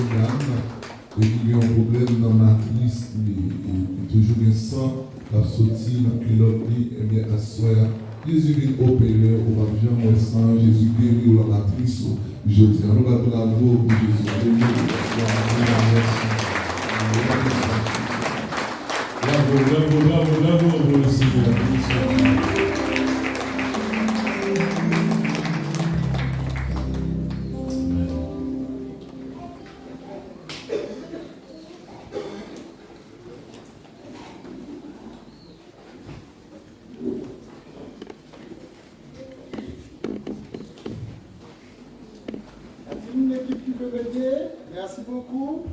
et il y a un problème dans la matrice, il toujours un sang qui a sorti dans l'autre lit, et bien à soi, Jésus vient opérer, on va bien mon sang, Jésus guérit la matrice, je dis, on va bravo pour Jésus, bravo pour le Seigneur. Merci beaucoup.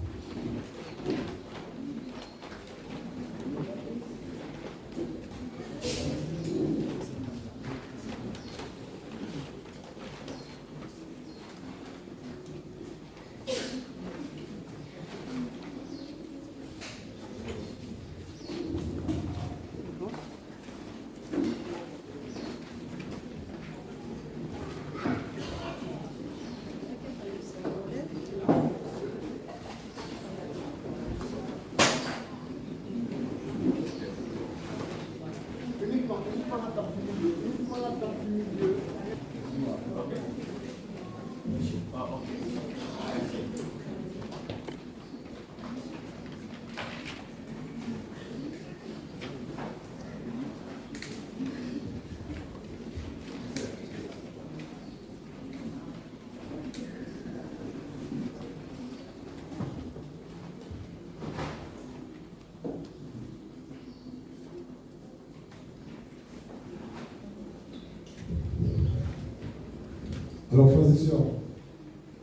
Alors, frères et sœurs,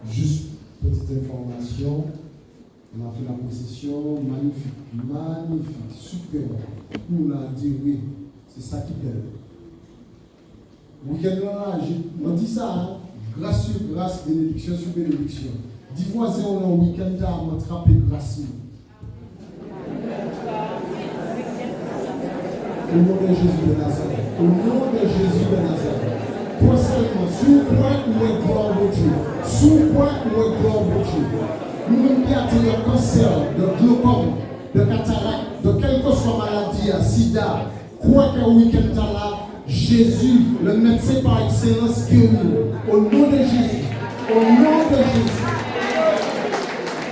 juste petite information. On a fait la procession, magnifique, super. On a dit oui, c'est ça qui t'aide. Week-end là, on dit ça, hein? Grâce sur grâce, bénédiction sur bénédiction. 10 voisins, on a un week-end là, on a attrapé grâce. Au nom de Jésus de Nazareth. Au nom de Jésus de Nazareth. Prochainement, sous point où est gloire de Dieu. Sous point où est gloire de Dieu. Nous-mêmes qui avons le cancer, de glaucome, de cataracte, de quelque soit maladie, sida, quoi qu'un week-end là, Jésus, le médecin par excellence, guérit. Au nom de Jésus. Au nom de Jésus.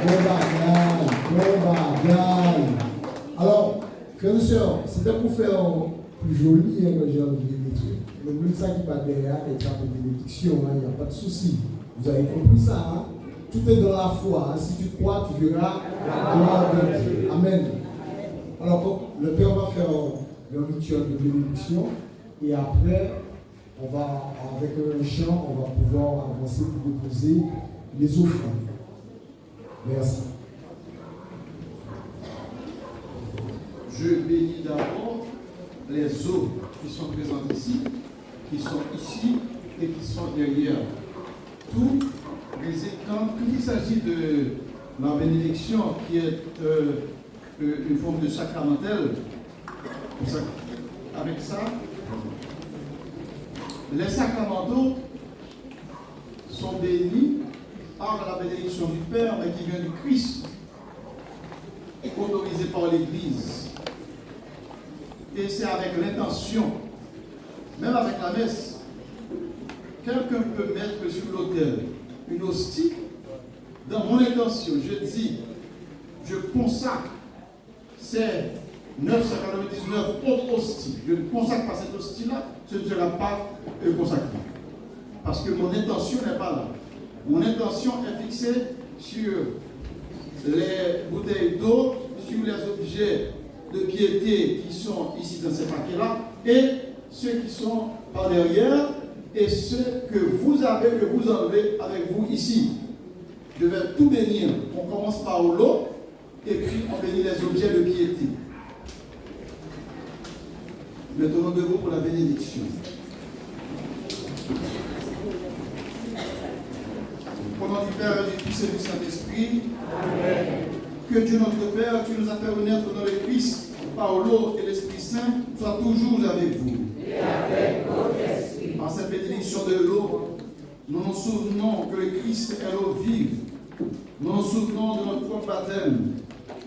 Bon bagaille. Alors, frères et sœurs, c'était pour faire plus joli que j'ai envie de dire. Le même ça qui va derrière est une bénédiction, il n'y a pas de souci. Vous avez compris ça, hein? Tout est dans la foi. Hein? Si tu crois, tu verras la gloire de Dieu. Amen. Alors, le Père va faire le rituel de bénédiction et après, on va, avec un chant, on va pouvoir avancer pour déposer les offrandes. Merci. Je bénis d'abord les eaux qui sont présentes ici, qui sont ici et qui sont derrière. Tout quand il s'agit de la bénédiction qui est une forme de sacramentel, avec ça, les sacramentaux sont bénis par la bénédiction du Père, mais qui vient du Christ, autorisé par l'Église. Et c'est avec l'intention, même avec la messe, quelqu'un peut mettre sur l'autel une hostie. Dans mon intention, je dis, je consacre ces 999 autres hosties. Je ne consacre pas cette hostie-là, ce ne sera pas consacré. Parce que mon intention n'est pas là. Mon intention est fixée sur les bouteilles d'eau, sur les objets de piété qui sont ici dans ces paquets-là, et ceux qui sont par derrière, et ceux que vous avez, que vous enlevez avec vous ici. Je vais tout bénir. On commence par l'eau, et puis on bénit les objets de piété. Maintenant, debout pour la bénédiction. Au nom du Père et du Fils et du Saint-Esprit, Amen. Que Dieu notre Père, qui nous a fait renaître dans le Christ, par l'eau et l'Esprit Saint, soit toujours avec vous. Et avec votre esprit. Par cette bénédiction de l'eau, nous nous souvenons que le Christ est l'eau vive. Nous nous souvenons de notre propre baptême,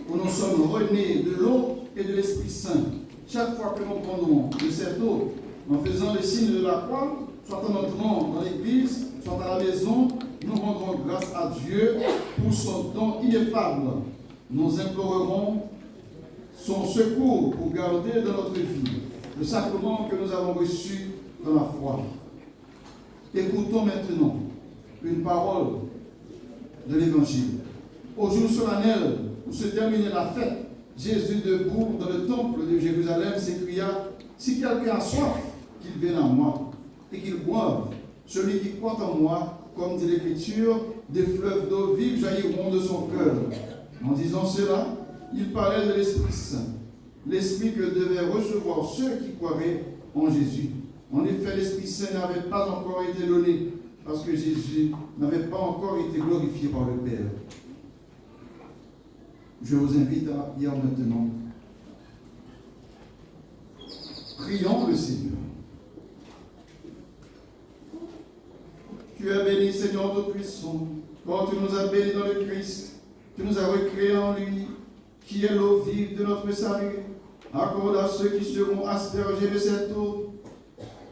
où nous sommes renés de l'eau et de l'Esprit Saint. Chaque fois que nous prenons de cette eau, en faisant le signe de la croix, soit en entrant dans l'église, soit à la maison, nous rendrons grâce à Dieu pour son don ineffable. Nous implorerons son secours pour garder dans notre vie le sacrement que nous avons reçu dans la foi. Écoutons maintenant une parole de l'Évangile. Au jour solennel où se terminait la fête, Jésus, debout dans le temple de Jérusalem, s'écria : si quelqu'un a soif, qu'il vienne à moi et qu'il boive. Celui qui croit en moi, comme dit l'Écriture, des fleuves d'eau vive jailliront de son cœur. En disant cela, il parlait de l'Esprit Saint, l'Esprit que devaient recevoir ceux qui croiraient en Jésus. En effet, l'Esprit Saint n'avait pas encore été donné, parce que Jésus n'avait pas encore été glorifié par le Père. Je vous invite à prier maintenant. Prions le Seigneur. Tu es béni, Seigneur Tout-Puissant, quand tu nous as bénis dans le Christ, tu nous as recréés en lui, qui est l'eau vive de notre salut. Accorde à ceux qui seront aspergés de cette eau,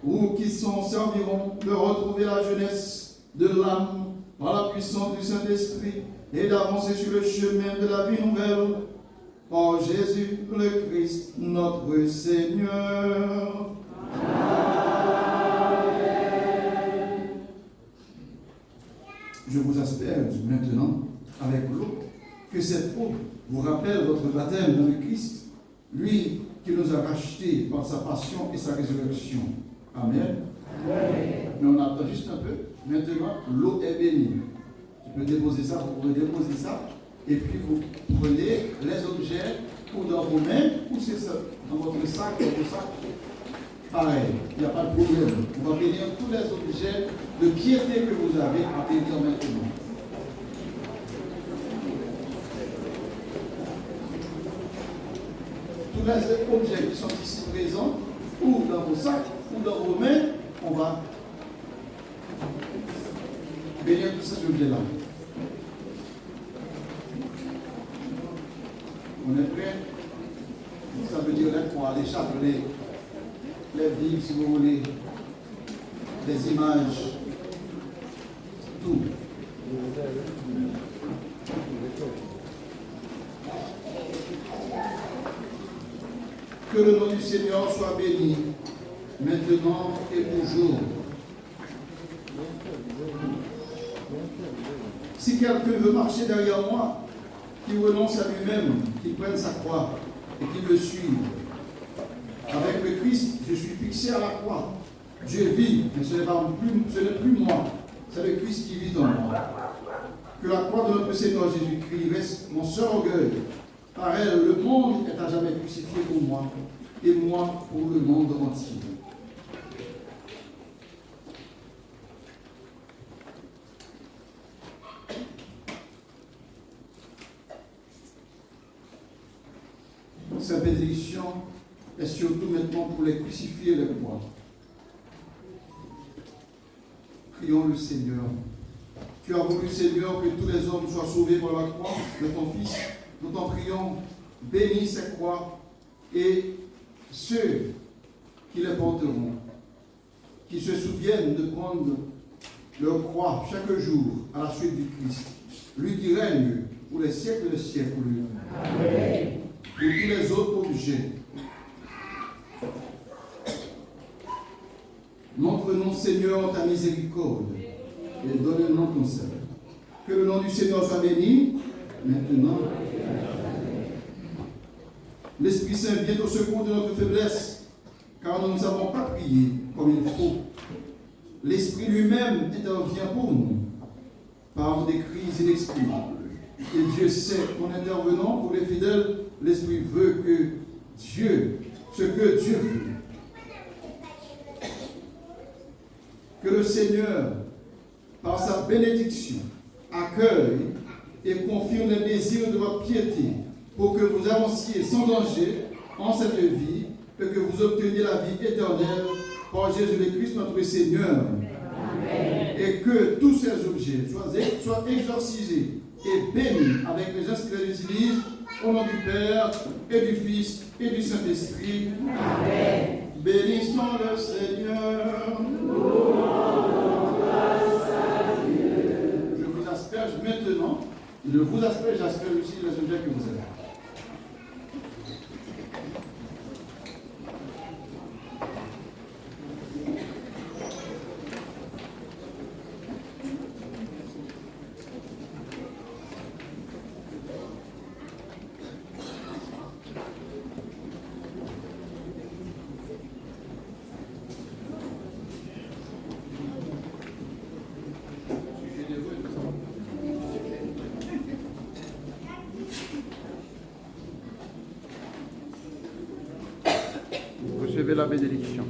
ou qui s'en serviront, de retrouver la jeunesse de l'âme par la puissance du Saint-Esprit, et d'avancer sur le chemin de la vie nouvelle. Par Jésus le Christ, notre Seigneur. Amen. Je vous asperge maintenant avec l'eau, que cette eau vous rappelle votre baptême dans le Christ, lui qui nous a rachetés par sa passion et sa résurrection. Amen. Amen. Mais on attend juste un peu. Maintenant, l'eau est bénie. Tu peux déposer ça, vous pouvez déposer ça, et puis vous prenez les objets ou dans vos mains, ou c'est ça, dans votre sac, pareil, il n'y a pas de problème. On va bénir tous les objets de piété que vous avez à bénir maintenant. Tous les objets qui sont ici présents, ou dans vos sacs, ou dans vos mains, on va bénir tous ces objets-là. On est prêt? Ça veut dire là pour aller chapeler les Bibles, si vous voulez, les images, tout. Que le nom du Seigneur soit béni, maintenant et toujours. Si quelqu'un veut marcher derrière moi, qu'il renonce à lui-même, qu'il prenne sa croix et qu'il me suive. Avec le Christ, je suis fixé à la croix. Dieu vit, mais ce n'est plus moi, c'est le Christ qui vit en moi. Que la croix de notre Seigneur Jésus-Christ reste mon seul orgueil. Par elle, le monde est à jamais crucifié pour moi, et moi pour le monde entier. Cette bénédiction est surtout maintenant pour les crucifiés et les croix. Prions le Seigneur. Tu as voulu, Seigneur, que tous les hommes soient sauvés par la croix de ton Fils. Nous t'en prions, bénis ces croix et ceux qui les porteront, qui se souviennent de prendre leur croix chaque jour à la suite du Christ, lui qui règne pour les siècles des siècles. Amen. Pour tous les autres objets. Montre-nous, Seigneur, ta miséricorde et donne-nous ton salut. Que le nom du Seigneur soit béni, maintenant. L'Esprit Saint vient au secours de notre faiblesse, car nous ne savons pas prier comme il faut. L'Esprit lui-même intervient pour nous, par des cris inexprimables. Et Dieu sait qu'en intervenant pour les fidèles, l'Esprit veut que ce que Dieu veut. Que le Seigneur, par sa bénédiction, accueille et confirme les désirs de votre piété pour que vous avanciez sans danger en cette vie et que vous obteniez la vie éternelle par Jésus-Christ notre Seigneur. Amen. Et que tous ces objets soient exorcisés et bénis avec les gens qui les utilisent au nom du Père et du Fils et du Saint-Esprit. Amen. Bénissons le Seigneur. Je vous asperge maintenant. Je vous asperge, j'asperge aussi les objets que vous avez. Recevez la bénédiction.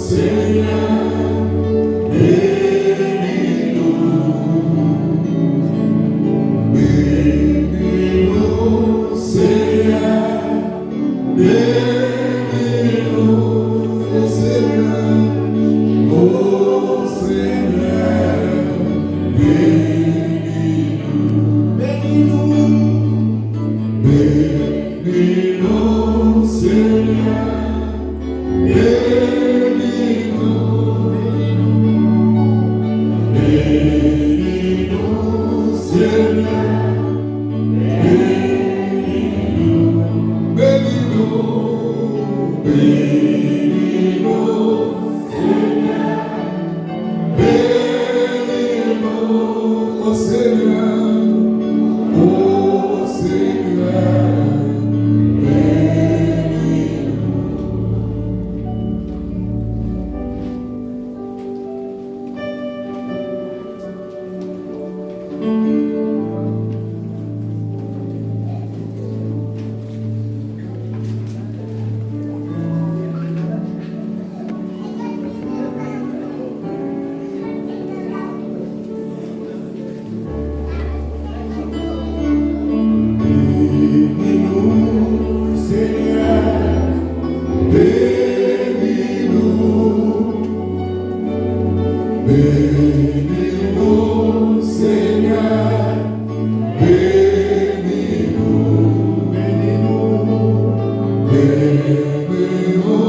Seigneur, Bénis-nous, Seigneur. Bénis-nous. Bénis-nous, Seigneur. Bénis-nous. Bénis-nous. Bénis-nous, Seigneur. Bénis-nous, oh Seigneur. Oh Seigneur. Bénis-nous, Seigneur. Bénis-nous. Bénis-nous, Seigneur. Bénis-nous. Bénis-nous. Bénis-nous,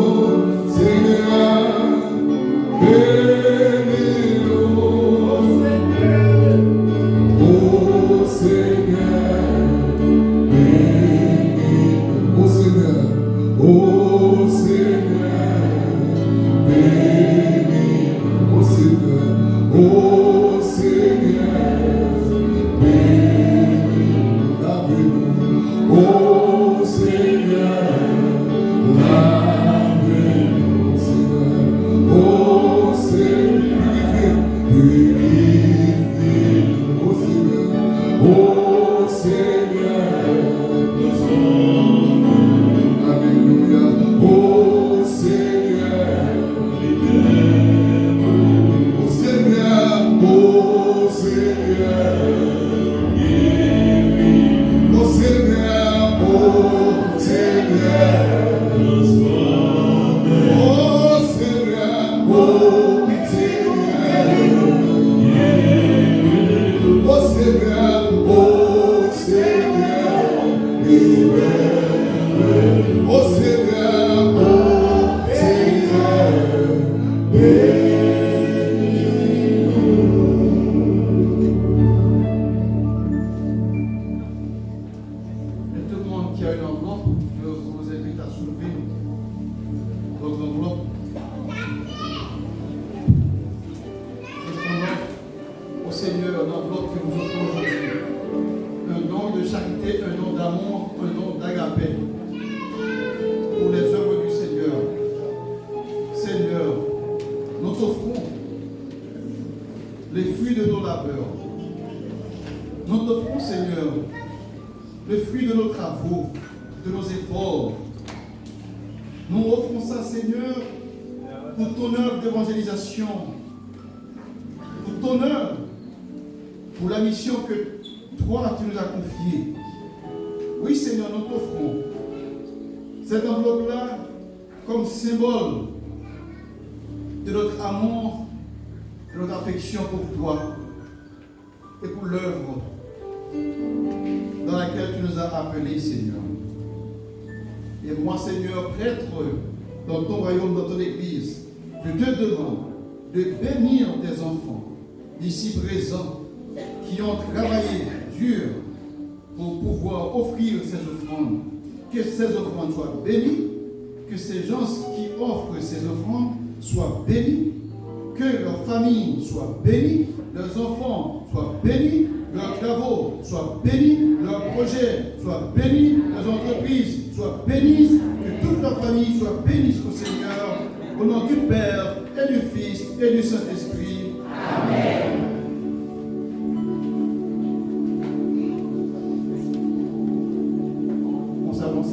Seigneur. Bénis-nous, Seigneur. Oh Seigneur. Bénis-nous, oh Seigneur. Oh Seigneur. Bénis-nous, oh Seigneur. Oh Seigneur. Bénis-nous, lave-nous. Oh Seigneur. Lave-nous, Seigneur. Oh Seigneur. Purifie-nous, oh Seigneur. Oh Seigneur. Alléluia. Oh Seigneur. Oh Seigneur. Oh Seigneur. Oh Seigneur. Oh Seigneur. Oh Seigneur. Oh Seigneur. Oh Seigneur. Oh Seigneur. Libère. Oh Seigneur. Oh Seigneur. Et tout le monde qui a une enveloppe, je vous invite à soulever votre enveloppe. Répondons au Seigneur l'enveloppe que nous offrons aujourd'hui. Un don de charité, un don d'amour, un don d'agapé pour les œuvres du Seigneur. Seigneur, nous t'offrons les fruits de nos labeurs. Nous t'offrons, Seigneur, le fruit de nos travaux, de nos efforts. Nous offrons ça, Seigneur, pour ton œuvre d'évangélisation, pour ton œuvre, pour la mission que toi, tu nous as confiée. Oui, Seigneur, nous t'offrons cette enveloppe-là comme symbole de notre amour, de notre affection pour toi et pour l'œuvre dans laquelle tu nous as appelés, Seigneur. Et moi, Seigneur, prêtre dans ton royaume, dans ton église, je te demande de bénir tes enfants ici présents qui ont travaillé dur pour pouvoir offrir ces offrandes. Que ces offrandes soient bénies, que ces gens qui offrent ces offrandes soient bénis, que leur famille soit bénie, leurs enfants soient bénis, leurs travaux soient bénis, leurs projets soient bénis, leurs entreprises soient bénies, que toute leur famille soit bénie au Seigneur, au nom du Père et du Fils et du Saint-Esprit. Amen. On s'avance.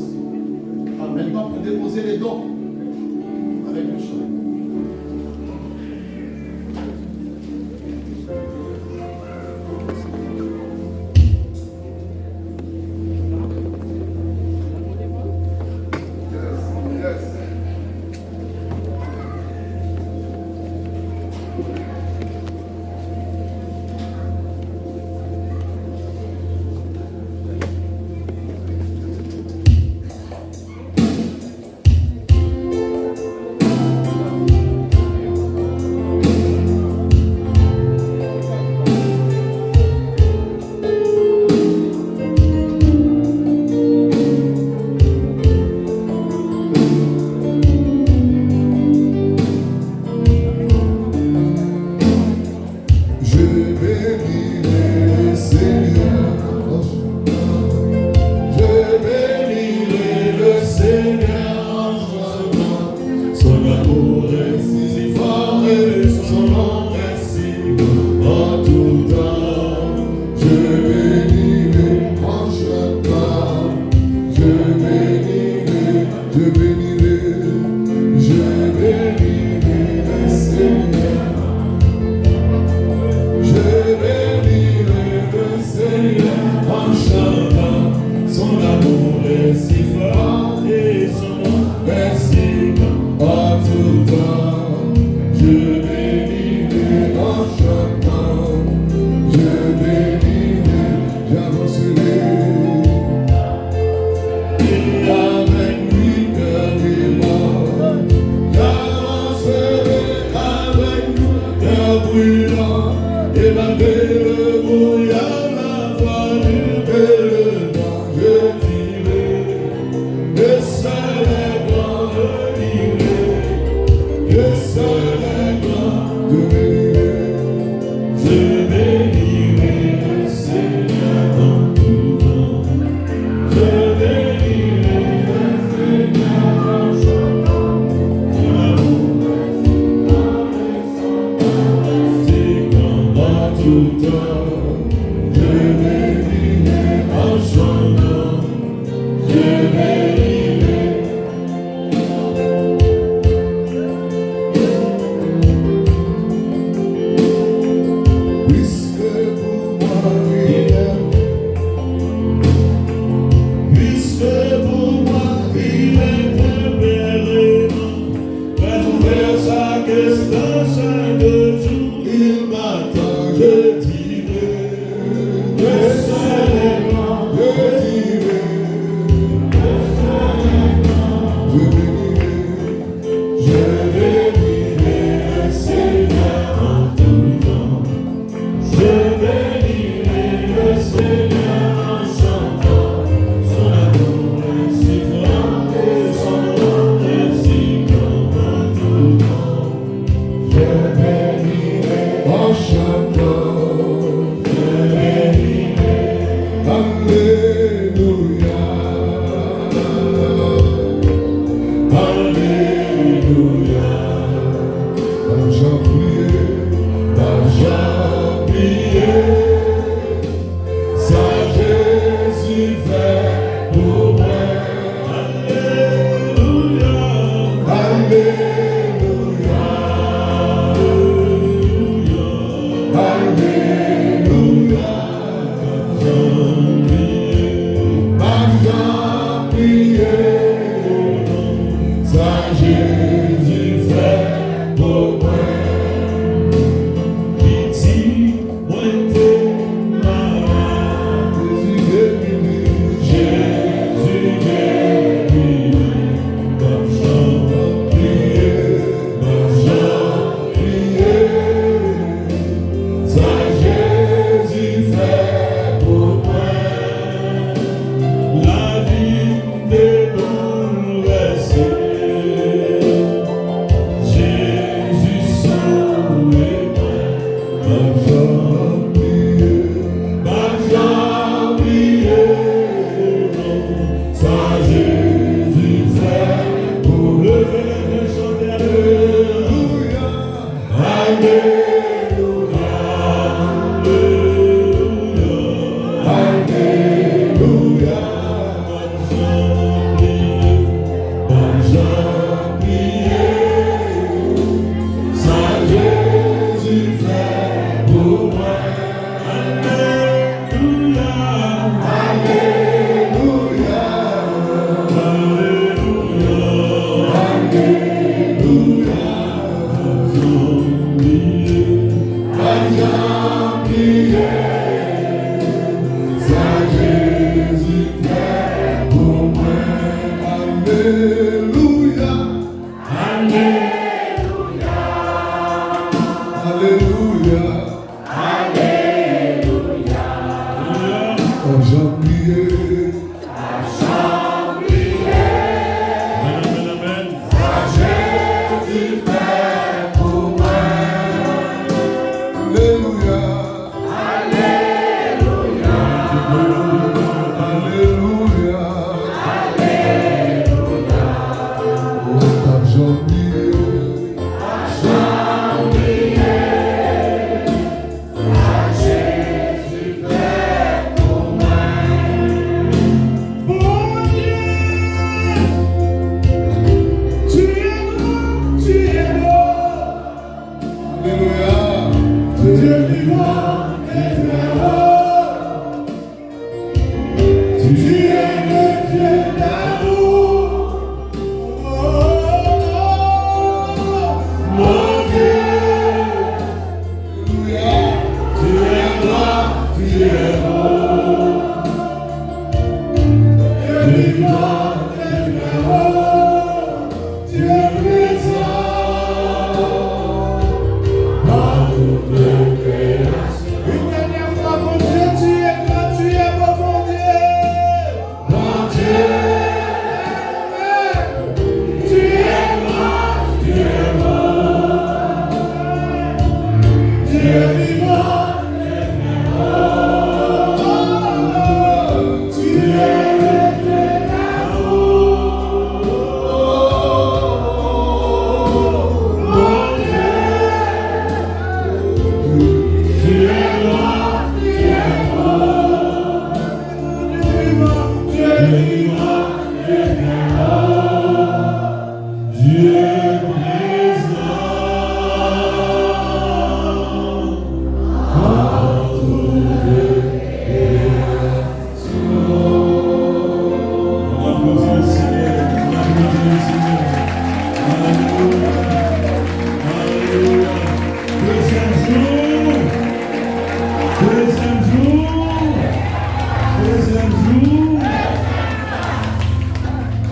Maintenant, pour déposer les dons avec le chant.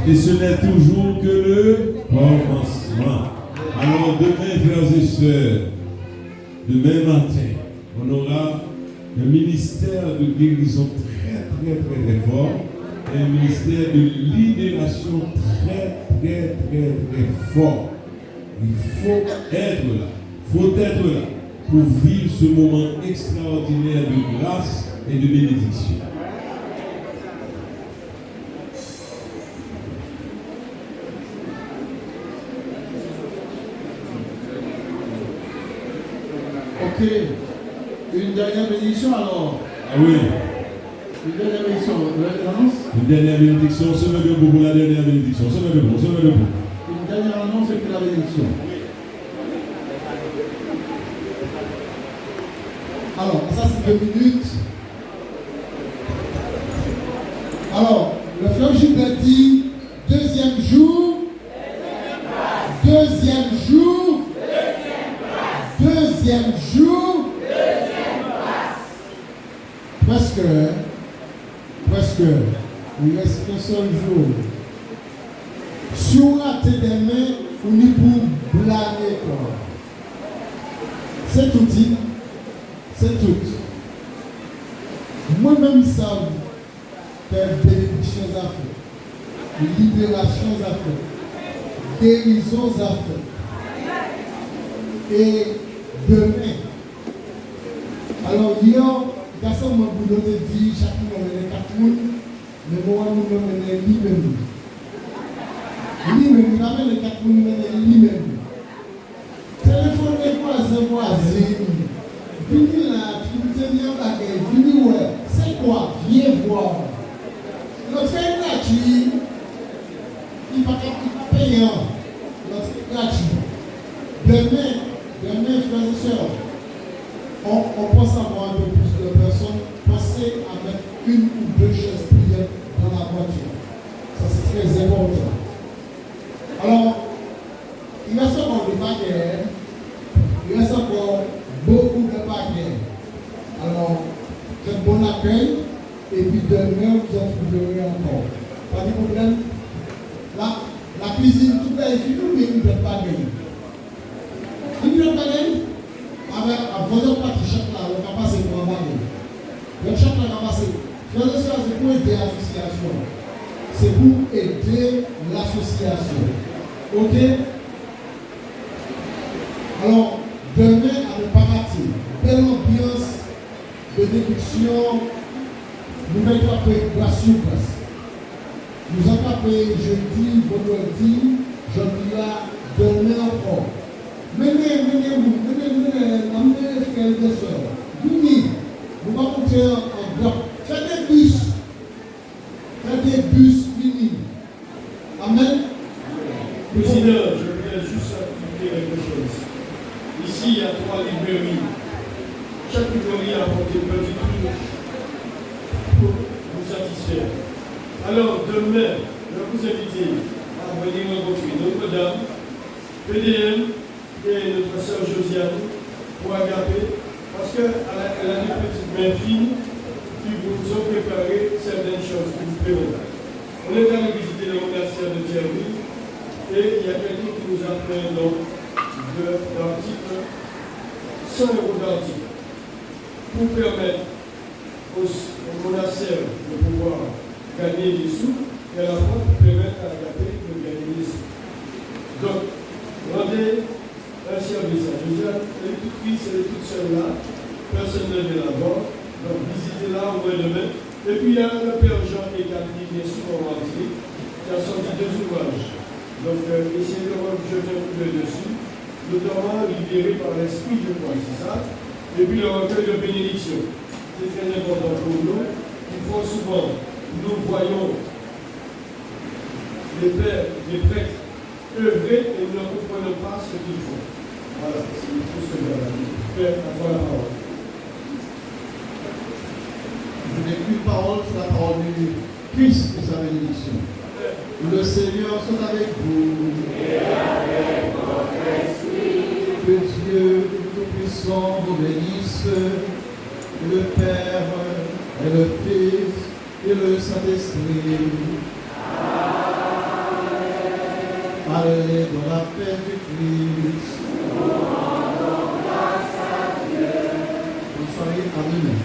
Et ce n'est toujours que le commencement. Alors demain, frères et sœurs, demain matin, on aura un ministère de guérison très fort et un ministère de libération très fort. Il faut être là pour vivre ce moment extraordinaire de grâce et de bénédiction. Ok. Une dernière bénédiction alors. Ah oui. Une dernière bénédiction. L'annonce. Une dernière bénédiction. Se met debout pour la dernière bénédiction. Se met debout. Une dernière annonce et puis la bénédiction. Alors, ça c'est 2 minutes. Alors, le frère Gilbert dit, deuxième jour. Presque, il reste un seul jour. Si on a tes mains, on est pour blâmer quoi. C'est tout dit. C'est tout. Moi-même, ça, faire bénédiction à faire, libération à faire, guérison à faire. Et demain, alors hier, garçon m'a dit, chacun m'a mené 4 personnes, mais moi, je m'a mené lui-même. Lui-même, il m'a mené 4 personnes, lui-même. Téléphone voisin. Vini là, tu me dis bien baguette, vini ouais, c'est quoi? Viens voir. Notre frère gratuit, il va pas payer. Notre frère gratuit. Demain, frères et sœurs, on pense avoir un peu plus de personnes. Pensez à mettre 1 ou 2 chaises prières dans la voiture. Ça c'est très important. Alors, il reste encore des baguettes, il reste encore beaucoup de baguettes. Alors, faites bon accueil et puis demain vous en trouverez encore. Pas de problème. La cuisine, tout est fini, mais une de baguettes. Une de baguettes, avec votre partie chaque là, on va passer pour un baguette. Le chaque là, on va passer. Frères et sœurs, c'est pour aider l'association. C'est pour aider l'association. Ok? Alors, demain, à ne pas rater. Belle ambiance de déduction. Nous allons taper grâce sur place. Nous allons taper jeudi, vendredi, jeudi là, demain encore. Menez, frères et sœurs. Venez, nous allons monter en bloc. Faites des bus. Venez. Amen. Président, je voudrais juste ajouter quelque chose. Ici, il y a 3 librairies. Chaque librairie a apporté un petit truc pour nous satisfaire. Alors, demain, je vais vous inviter à venir rencontrer Notre-Dame, PDM et notre sœur Josiane pour Agapé, parce qu'elle a des petites mains fines qui vous ont préparé certaines choses que vous préparez. On est allé visiter le monastère de Thierry et il y a quelqu'un qui nous a fait un don d'articles, 100 € d'articles, pour permettre au monastère de pouvoir gagner des sous et à la fois pour permettre à Agapé de gagner des sous. Donc, rendez un service à Josiane, elle est toute triste, elle est toute seule là, personne ne vient la voir, donc visitez-la au moins demain. Et puis il y a le Père Jean établi, bien sûr, en Martinique, qui a sorti 2 ouvrages. Donc essayez de jeter un coup d'œil dessus, notamment libéré par l'esprit, je crois, c'est ça. Et puis le recueil de bénédiction. C'est très important pour nous. Il faut souvent, nous voyons les pères, les prêtres œuvrer et nous ne comprenons pas ce qu'ils font. Voilà, c'est tout ce que j'ai à dire. Père, à toi la parole. Je n'ai qu'une parole, c'est la parole du Christ et sa bénédiction. Le Seigneur soit avec vous. Et avec votre esprit. Que Dieu Tout-Puissant vous bénisse, le Père et le Fils et le Saint-Esprit. Allez dans la paix du Christ. Vous soyez amis.